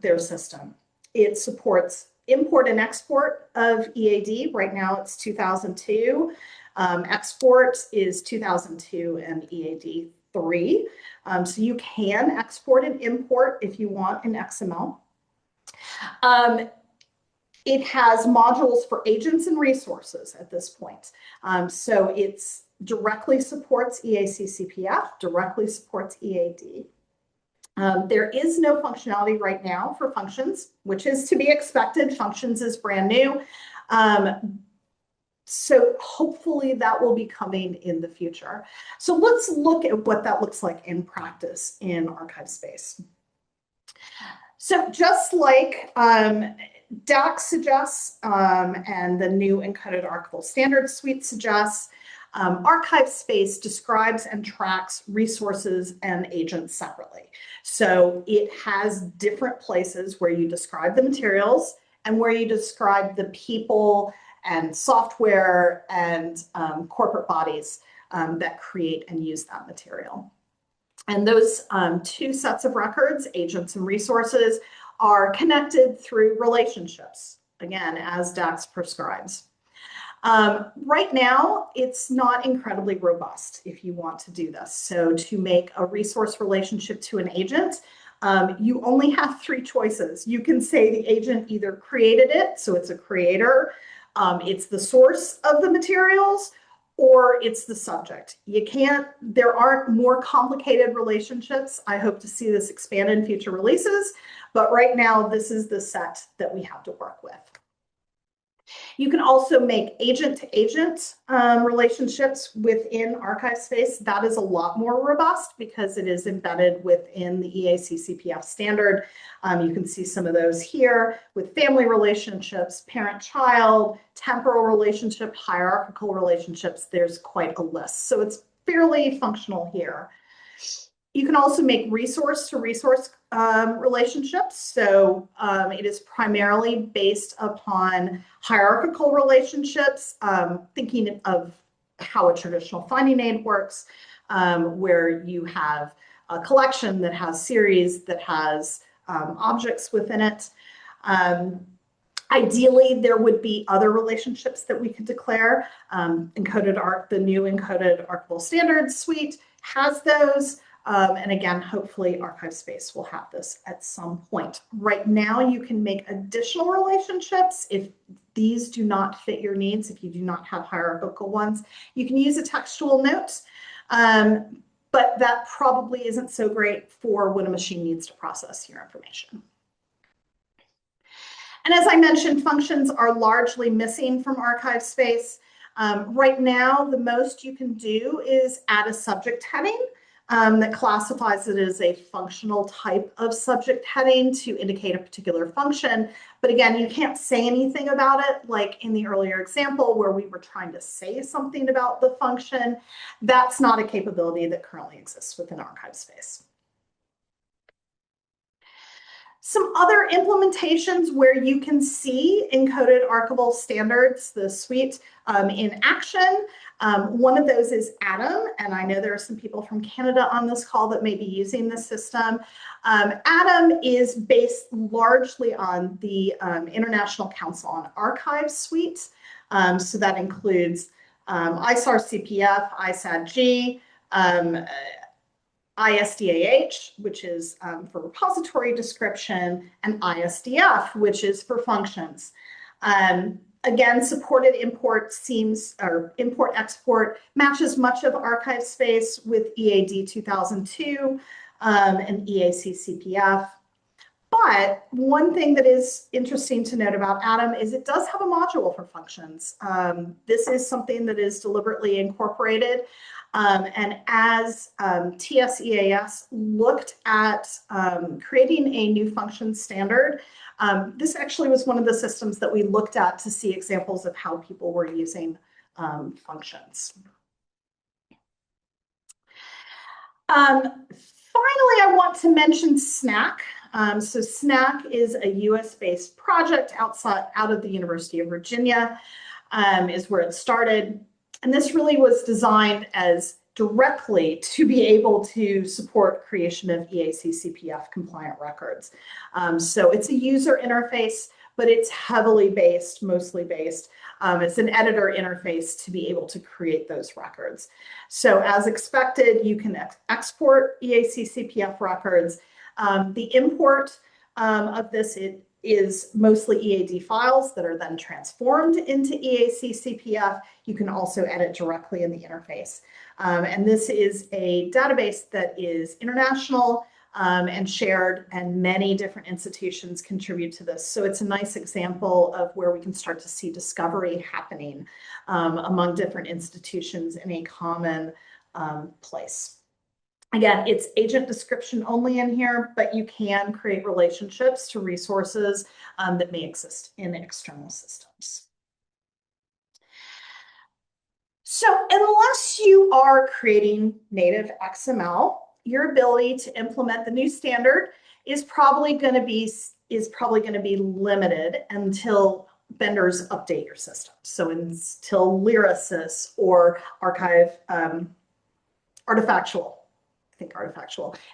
their system. It supports import and export of EAD. Right now it's 2002. Export is 2002 and EAD 3. So you can export and import if you want in XML. It has modules for agents and resources at this point. So it directly supports EAC-CPF, directly supports EAD. There is no functionality right now for functions, which is to be expected. Functions is brand new. So hopefully that will be coming in the future. So let's look at what that looks like in practice in ArchiveSpace. So just like DACS suggests and the new Encoded Archival Standards Suite suggests, ArchiveSpace describes and tracks resources and agents separately. So it has different places where you describe the materials and where you describe the people and software and corporate bodies that create and use that material. And those 2 sets of records, agents and resources, are connected through relationships, again, as DACS prescribes. Right now, it's not incredibly robust if you want to do this. So to make a resource relationship to an agent, you only have three choices. You can say the agent either created it, so it's a creator, it's the source of the materials, or it's the subject. You can't, there aren't more complicated relationships. I hope to see this expand in future releases, but right now this is the set that we have to work with. You can also make agent-to-agent relationships within archive space. That is a lot more robust because it is embedded within the EAC-CPF standard. You can see some of those here with family relationships, parent-child, temporal relationship, hierarchical relationships. There's quite a list. So it's fairly functional here. You can also make resource-to-resource relationships. So it is primarily based upon hierarchical relationships, thinking of how a traditional finding aid works, where you have a collection that has series, that has objects within it. Ideally, there would be other relationships that we could declare. The new Encoded Archival Standards suite has those. And again, hopefully archive space will have this at some point. Right now, you can make additional relationships if these do not fit your needs, if you do not have hierarchical ones. You can use a textual note, but that probably isn't so great for when a machine needs to process your information. And as I mentioned, functions are largely missing from archive space. Right now, the most you can do is add a subject heading that classifies it as a functional type of subject heading to indicate a particular function. But again, you can't say anything about it, like in the earlier example where we were trying to say something about the function. That's not a capability that currently exists within archive space. Some other implementations where you can see Encoded Archival Standards, the suite, in action. One of those is ATOM, and I know there are some people from Canada on this call that may be using this system. ATOM is based largely on the International Council on Archives suite. So that includes EAC-CPF, ISAD-G, ISDAH, which is for repository description, and ISDF, which is for functions. Again, supported import import-export matches much of archive space with EAD 2002 and EAC-CPF. But one thing that is interesting to note about ATOM is it does have a module for functions. This is something that is deliberately incorporated. And as TSEAS looked at creating a new function standard, this actually was one of the systems that we looked at to see examples of how people were using functions. Finally, I want to mention SNAC. So SNAC is a US-based project out of the University of Virginia, is where it started. And this really was designed as directly to be able to support creation of EAC-CPF compliant records. So it's a user interface, but it's heavily based, mostly based. It's an editor interface to be able to create those records. So as expected, you can export EAC-CPF records. The import of this is mostly EAD files that are then transformed into EAC-CPF. You can also edit directly in the interface. And this is a database that is international and shared, and many different institutions contribute to this. So it's a nice example of where we can start to see discovery happening among different institutions in a common place. Again, it's agent description only in here, but you can create relationships to resources that may exist in external systems. So unless you are creating native XML, your ability to implement the new standard is probably going to be limited until vendors update your system. So until Lyrasis or Artifactual,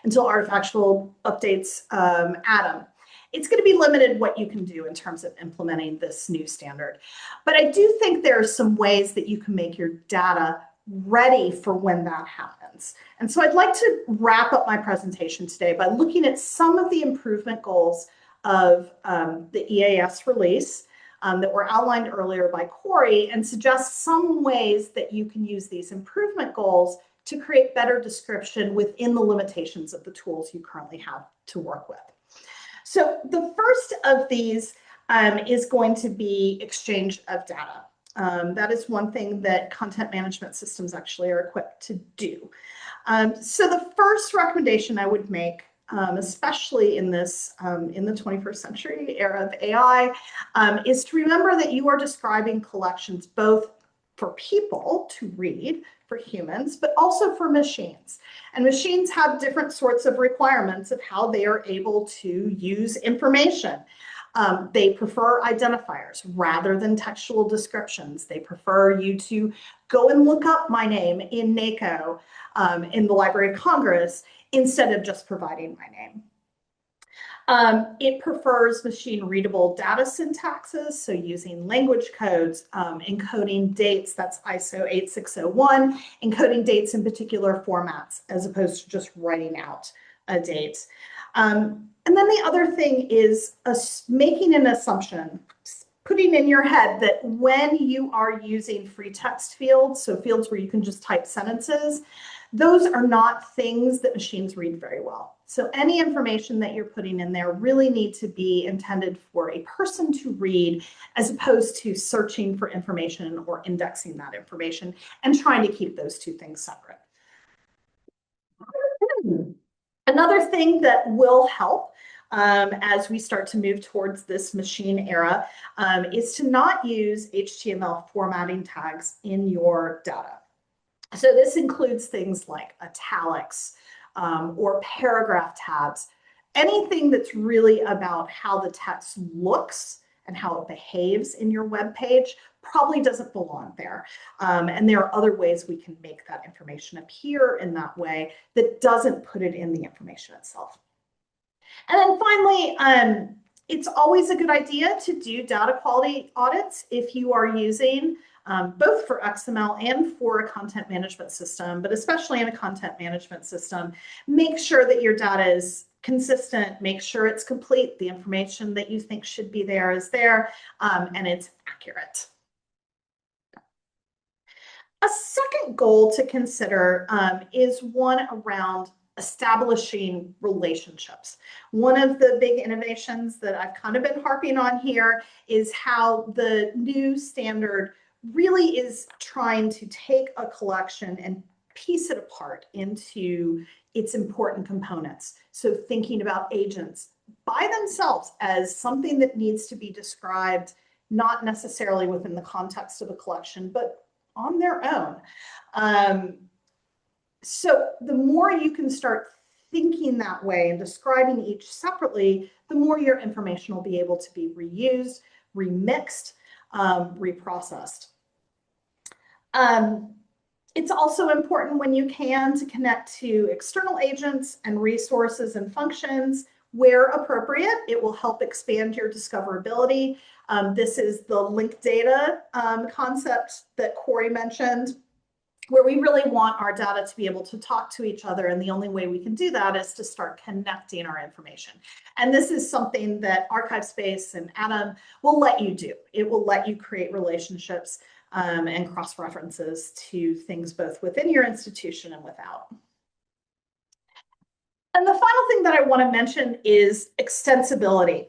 until Artifactual updates ATOM. it's going to be limited what you can do in terms of implementing this new standard. But I do think there are some ways that you can make your data ready for when that happens. And so I'd like to wrap up my presentation today by looking at some of the improvement goals of the EAS release that were outlined earlier by Corey, and suggest some ways that you can use these improvement goals to create better description within the limitations of the tools you currently have to work with. So the first of these is going to be exchange of data. That is one thing that content management systems actually are equipped to do. So the first recommendation I would make, especially in this in the 21st century era of AI, is to remember that you are describing collections both for people to read, for humans, but also for machines. And machines have different sorts of requirements of how they are able to use information. They prefer identifiers rather than textual descriptions. They prefer you to go and look up my name in NACO in the Library of Congress instead of just providing my name. It prefers machine readable data syntaxes, so using language codes, encoding dates, that's ISO 8601, encoding dates in particular formats as opposed to just writing out a date. And then the other thing is making an assumption, putting in your head that when you are using free text fields, so fields where you can just type sentences, those are not things that machines read very well. So any information that you're putting in there really need to be intended for a person to read, as opposed to searching for information or indexing that information and trying to keep those two things separate. Another thing that will help as we start to move towards this machine era is to not use HTML formatting tags in your data. So this includes things like italics or paragraph tabs, anything that's really about how the text looks and how it behaves in your web page probably doesn't belong there. And there are other ways we can make that information appear in that way that doesn't put it in the information itself. And then finally, it's always a good idea to do data quality audits if you are using both for XML and for a content management system, but especially in a content management system. Make sure that your data is consistent, make sure it's complete, the information that you think should be there is there, and it's accurate. A second goal to consider is one around establishing relationships. One of the big innovations that I've kind of been harping on here is how the new standard really is trying to take a collection and piece it apart into its important components. So thinking about agents by themselves as something that needs to be described, not necessarily within the context of a collection, but on their own. So the more you can start thinking that way and describing each separately, the more your information will be able to be reused, remixed, reprocessed. It's also important when you can to connect to external agents and resources and functions where appropriate. It will help expand your discoverability. This is the linked data concept that Corey mentioned, where we really want our data to be able to talk to each other. And the only way we can do that is to start connecting our information. And this is something that ArchiveSpace and Atom will let you do. It will let you create relationships and cross-references to things both within your institution and without. And the final thing that I want to mention is extensibility.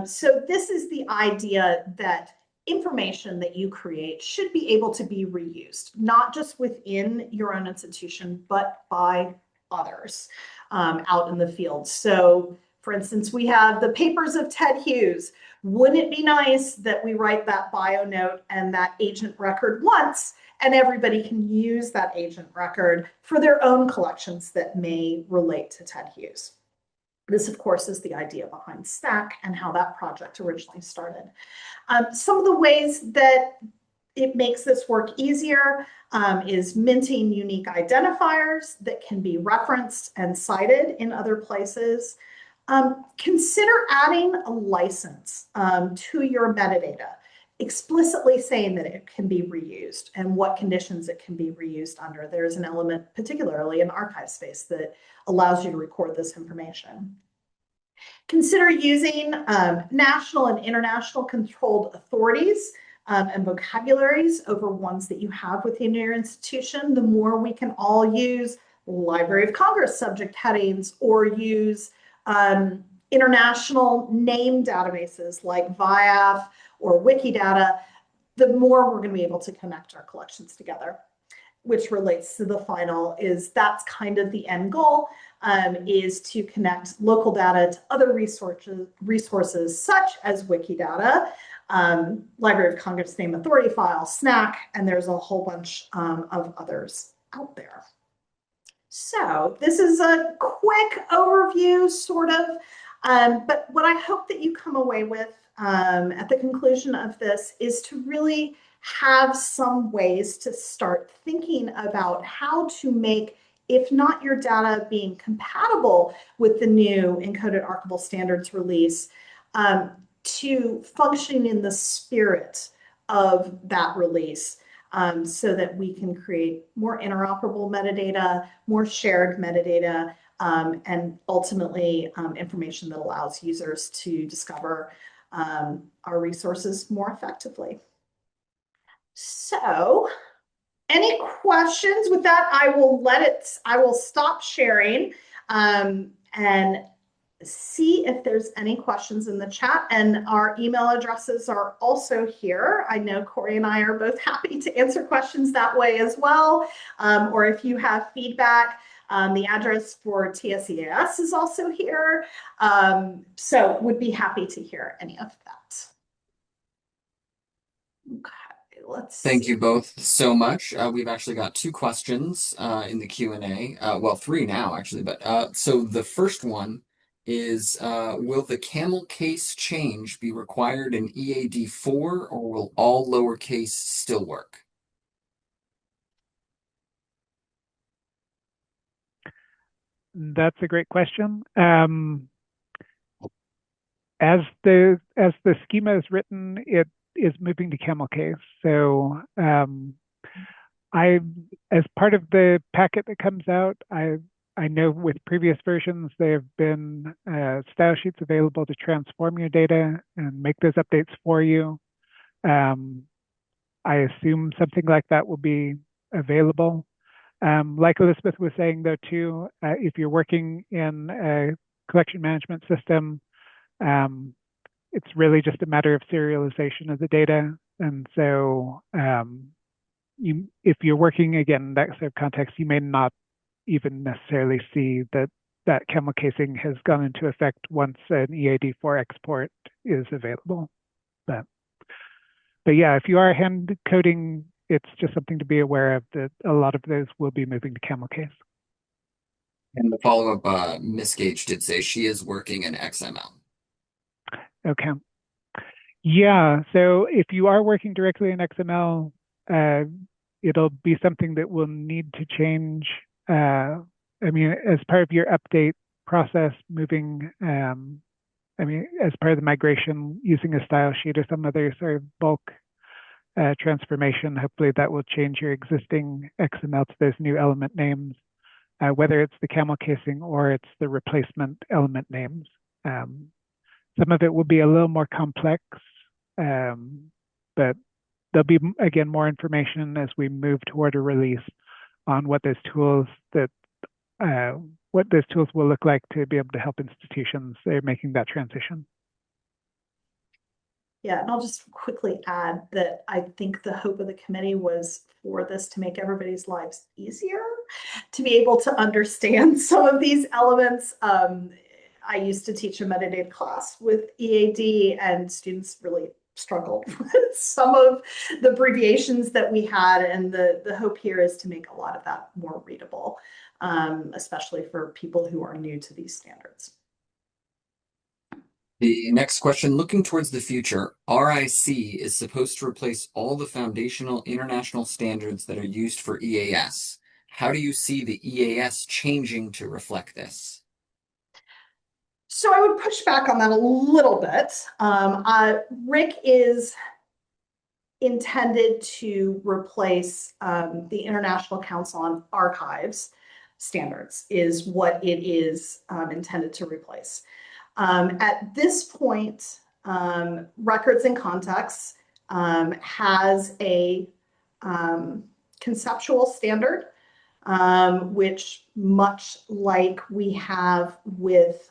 So this is the idea that information that you create should be able to be reused, not just within your own institution, but by others out in the field. So for instance, we have the papers of Ted Hughes. Wouldn't it be nice that we write that bio note and that agent record once, and everybody can use that agent record for their own collections that may relate to Ted Hughes? This, of course, is the idea behind STAC and how that project originally started. Some of the ways that it makes this work easier is minting unique identifiers that can be referenced and cited in other places. Consider adding a license to your metadata, explicitly saying that it can be reused and what conditions it can be reused under. There's an element, particularly in archive space, that allows you to record this information. Consider using national and international controlled authorities and vocabularies over ones that you have within your institution. The more we can all use Library of Congress subject headings or use international name databases like VIAF or Wikidata, the more we're going to be able to connect our collections together, which relates to the final is that's kind of the end goal, is to connect local data to other resources such as Wikidata, Library of Congress Name Authority File, SNAC, and there's a whole bunch of others out there. So this is a quick overview, sort of, but what I hope that you come away with at the conclusion of this is to really have some ways to start thinking about how to make, if not your data being compatible with the new Encoded Archival Standards release, to function in the spirit of that release, so that we can create more interoperable metadata, more shared metadata, and ultimately information that allows users to discover our resources more effectively. So, any questions? With that, I will stop sharing and see if there's any questions in the chat. And our email addresses are also here. I know Corey and I are both happy to answer questions that way as well. Or if you have feedback, the address for TSEAS is also here. So would be happy to hear any of that. Okay. Thank you both so much. We've actually got 2 questions in the Q&A. Well, 3 now, actually. But so the first one is, will the camel case change be required in EAD4, or will all lowercase still work? That's a great question. As the schema is written, it is moving to camel case. So as part of the packet that comes out, I know with previous versions, there have been style sheets available to transform your data and make those updates for you. I assume something like that will be available. Like Elizabeth was saying, though, too, if you're working in a collection management system, it's really just a matter of serialization of the data. And so if you're working, again, in that sort of context, you may not even necessarily see that camel casing has gone into effect once an EAD4 export is available. But yeah, if you are hand coding, it's just something to be aware of, that a lot of those will be moving to camel case. And the follow-up, Miss Gage did say she is working in XML. Okay. Yeah, so if you are working directly in XML, it'll be something that will need to change. I mean, as part of your update process, moving, as part of the migration, using a style sheet or some other sort of bulk transformation, hopefully that will change your existing XML to those new element names, whether it's the camel casing or it's the replacement element names. Some of it will be a little more complex, but there'll be, again, more information as we move toward a release on what those tools will look like to be able to help institutions that are making that transition. Yeah, and I'll just quickly add that I think the hope of the committee was for this to make everybody's lives easier, to be able to understand some of these elements. I used to teach a metadata class with EAD, and students really struggled with some of the abbreviations that we had, and the hope here is to make a lot of that more readable, especially for people who are new to these standards. The next question, looking towards the future, RIC is supposed to replace all the foundational international standards that are used for EAS. How do you see the EAS changing to reflect this? So I would push back on that a little bit. RIC is intended to replace the International Council on Archives standards is what it is intended to replace. At this point, Records and Contexts has a conceptual standard, which much like we have with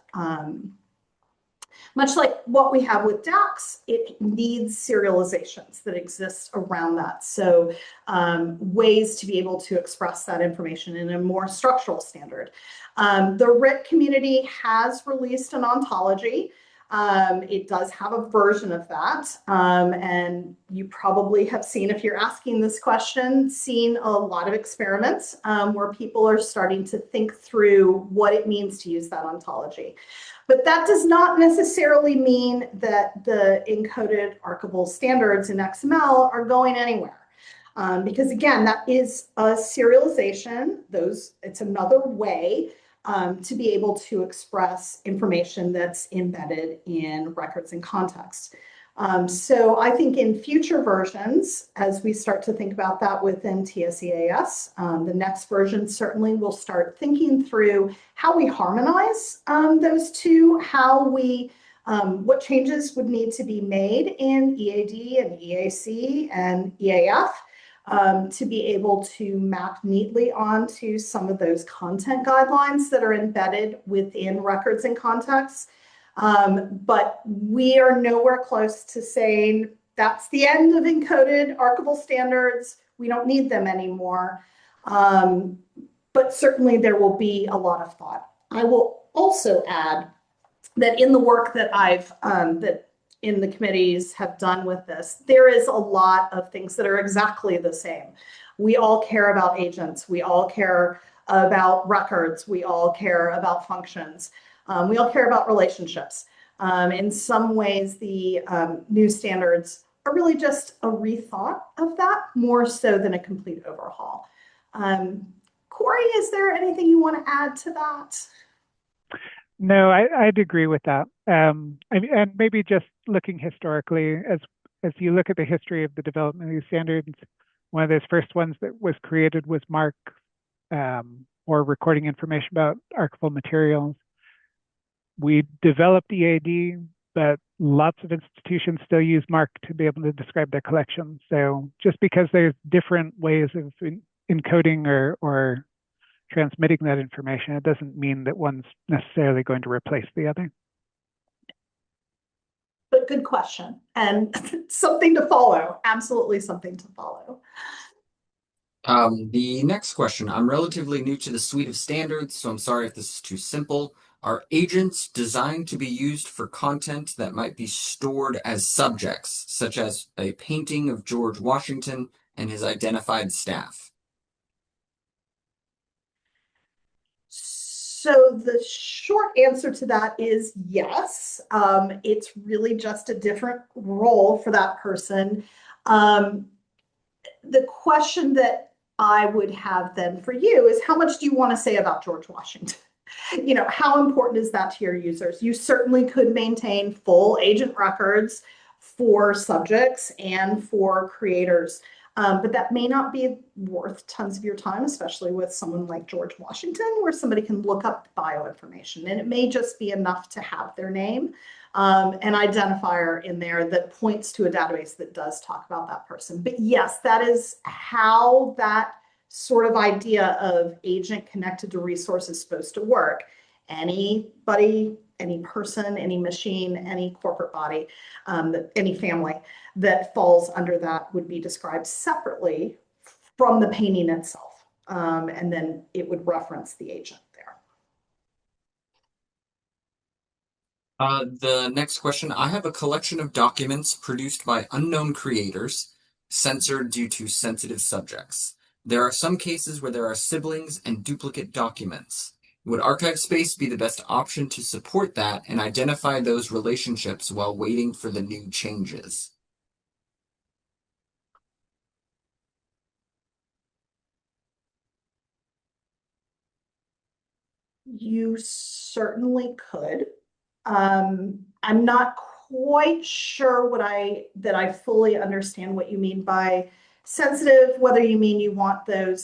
much like what we have with DACS, it needs serializations that exist around that. So ways to be able to express that information in a more structural standard. The RIC community has released an ontology. It does have a version of that. And you probably have seen, if you're asking this question, seen a lot of experiments where people are starting to think through what it means to use that ontology. But that does not necessarily mean that the encoded archival standards in XML are going anywhere. Because again, that is a serialization. It's another way to be able to express information that's embedded in records and context. So I think in future versions, as we start to think about that within TSEAS, the next version certainly will start thinking through how we harmonize those two, how we, what changes would need to be made in EAD and EAC and EAF to be able to map neatly onto some of those content guidelines that are embedded within records and contexts. But we are nowhere close to saying that's the end of encoded archival standards. We don't need them anymore. But certainly there will be a lot of thought. I will also add that in the work that that in the committees have done with this, there is a lot of things that are exactly the same. We all care about agents. We all care about records. We all care about functions. We all care about relationships. In some ways, the new standards are really just a rethought of that, more so than a complete overhaul. Corey, is there anything you want to add to that? No, I'd agree with that. And maybe just looking historically, as you look at the history of the development of these standards, one of those first ones that was created was MARC, or recording information about archival materials. We developed EAD, but lots of institutions still use MARC to be able to describe their collections. So just because there's different ways of encoding or transmitting that information, it doesn't mean that one's necessarily going to replace the other. But good question, and something to follow. Absolutely something to follow. The next question. I'm relatively new to the suite of standards, so I'm sorry if this is too simple. Are agents designed to be used for content that might be stored as subjects, such as a painting of George Washington and his identified staff? So the short answer to that is yes. It's really just a different role for that person. The question that I would have then for you is, how much do you want to say about George Washington? You know, how important is that to your users? You certainly could maintain full agent records for subjects and for creators. But that may not be worth tons of your time, especially with someone like George Washington, where somebody can look up bio information. And it may just be enough to have their name, an identifier in there that points to a database that does talk about that person. But yes, that is how that sort of idea of agent connected to resource is supposed to work. Anybody, any person, any machine, any corporate body, any family that falls under that would be described separately from the painting itself. And then it would reference the agent there. The next question. I have a collection of documents produced by unknown creators, censored due to sensitive subjects. There are some cases where there are siblings and duplicate documents. Would ArchiveSpace be the best option to support that and identify those relationships while waiting for the new changes? You certainly could. I'm not quite sure that I fully understand what you mean by sensitive, whether you mean you want the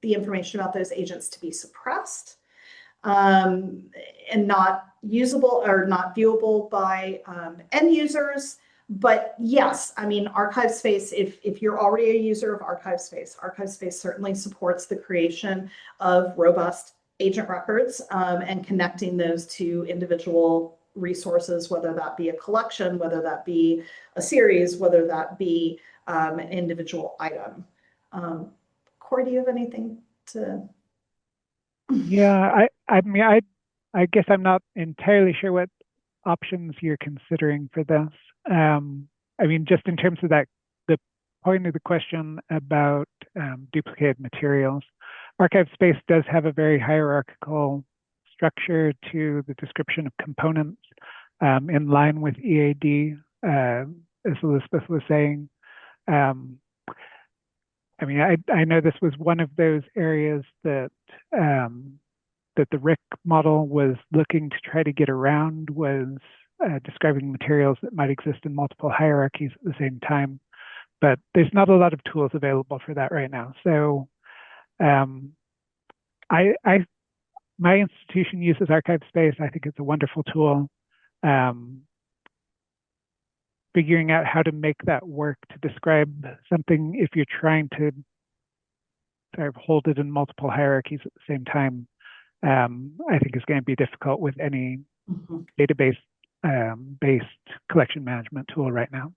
information about those agents to be suppressed, and not usable or not viewable by end users. But yes, I mean, archive space, if you're already a user of archive space certainly supports the creation of robust agent records, and connecting those to individual resources, whether that be a collection, whether that be a series, whether that be an individual item. Corey, do you have anything to? Yeah, I mean, I guess I'm not entirely sure what options you're considering for this. I mean, just in terms of the point of the question about duplicated materials, archive space does have a very hierarchical structure to the description of components, in line with EAD, as Elizabeth was saying. I mean, I know this was one of those areas that that the RIC model was looking to try to get around, was describing materials that might exist in multiple hierarchies at the same time. But there's not a lot of tools available for that right now. So my institution uses archive space. I think it's a wonderful tool. Figuring out how to make that work to describe something if you're trying to sort of hold it in multiple hierarchies at the same time, I think is going to be difficult with any database based collection management tool right now.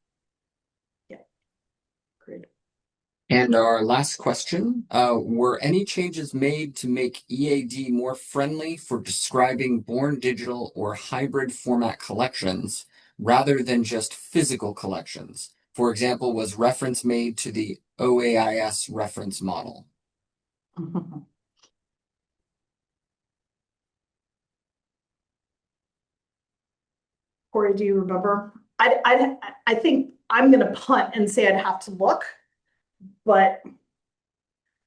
Yeah, great. And our last question, were any changes made to make EAD more friendly for describing born digital or hybrid format collections rather than just physical collections? For example, was reference made to the OAIS reference model? Corey, do you remember? I think I'm going to punt and say I'd have to look, but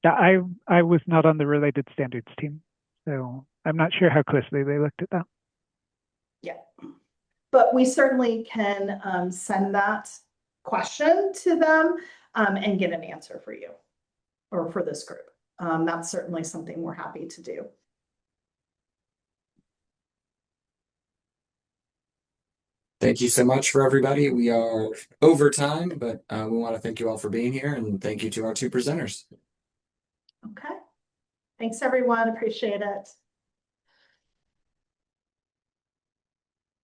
Yeah, I was not on the related standards team, so I'm not sure how closely they looked at that. yeah, but we certainly can send that question to them, and get an answer for you or for this group. That's certainly something we're happy to do. Thank you so much for everybody. We are over time, but we want to thank you all for being here, and thank you to our two presenters. Okay. Thanks, everyone. Appreciate it.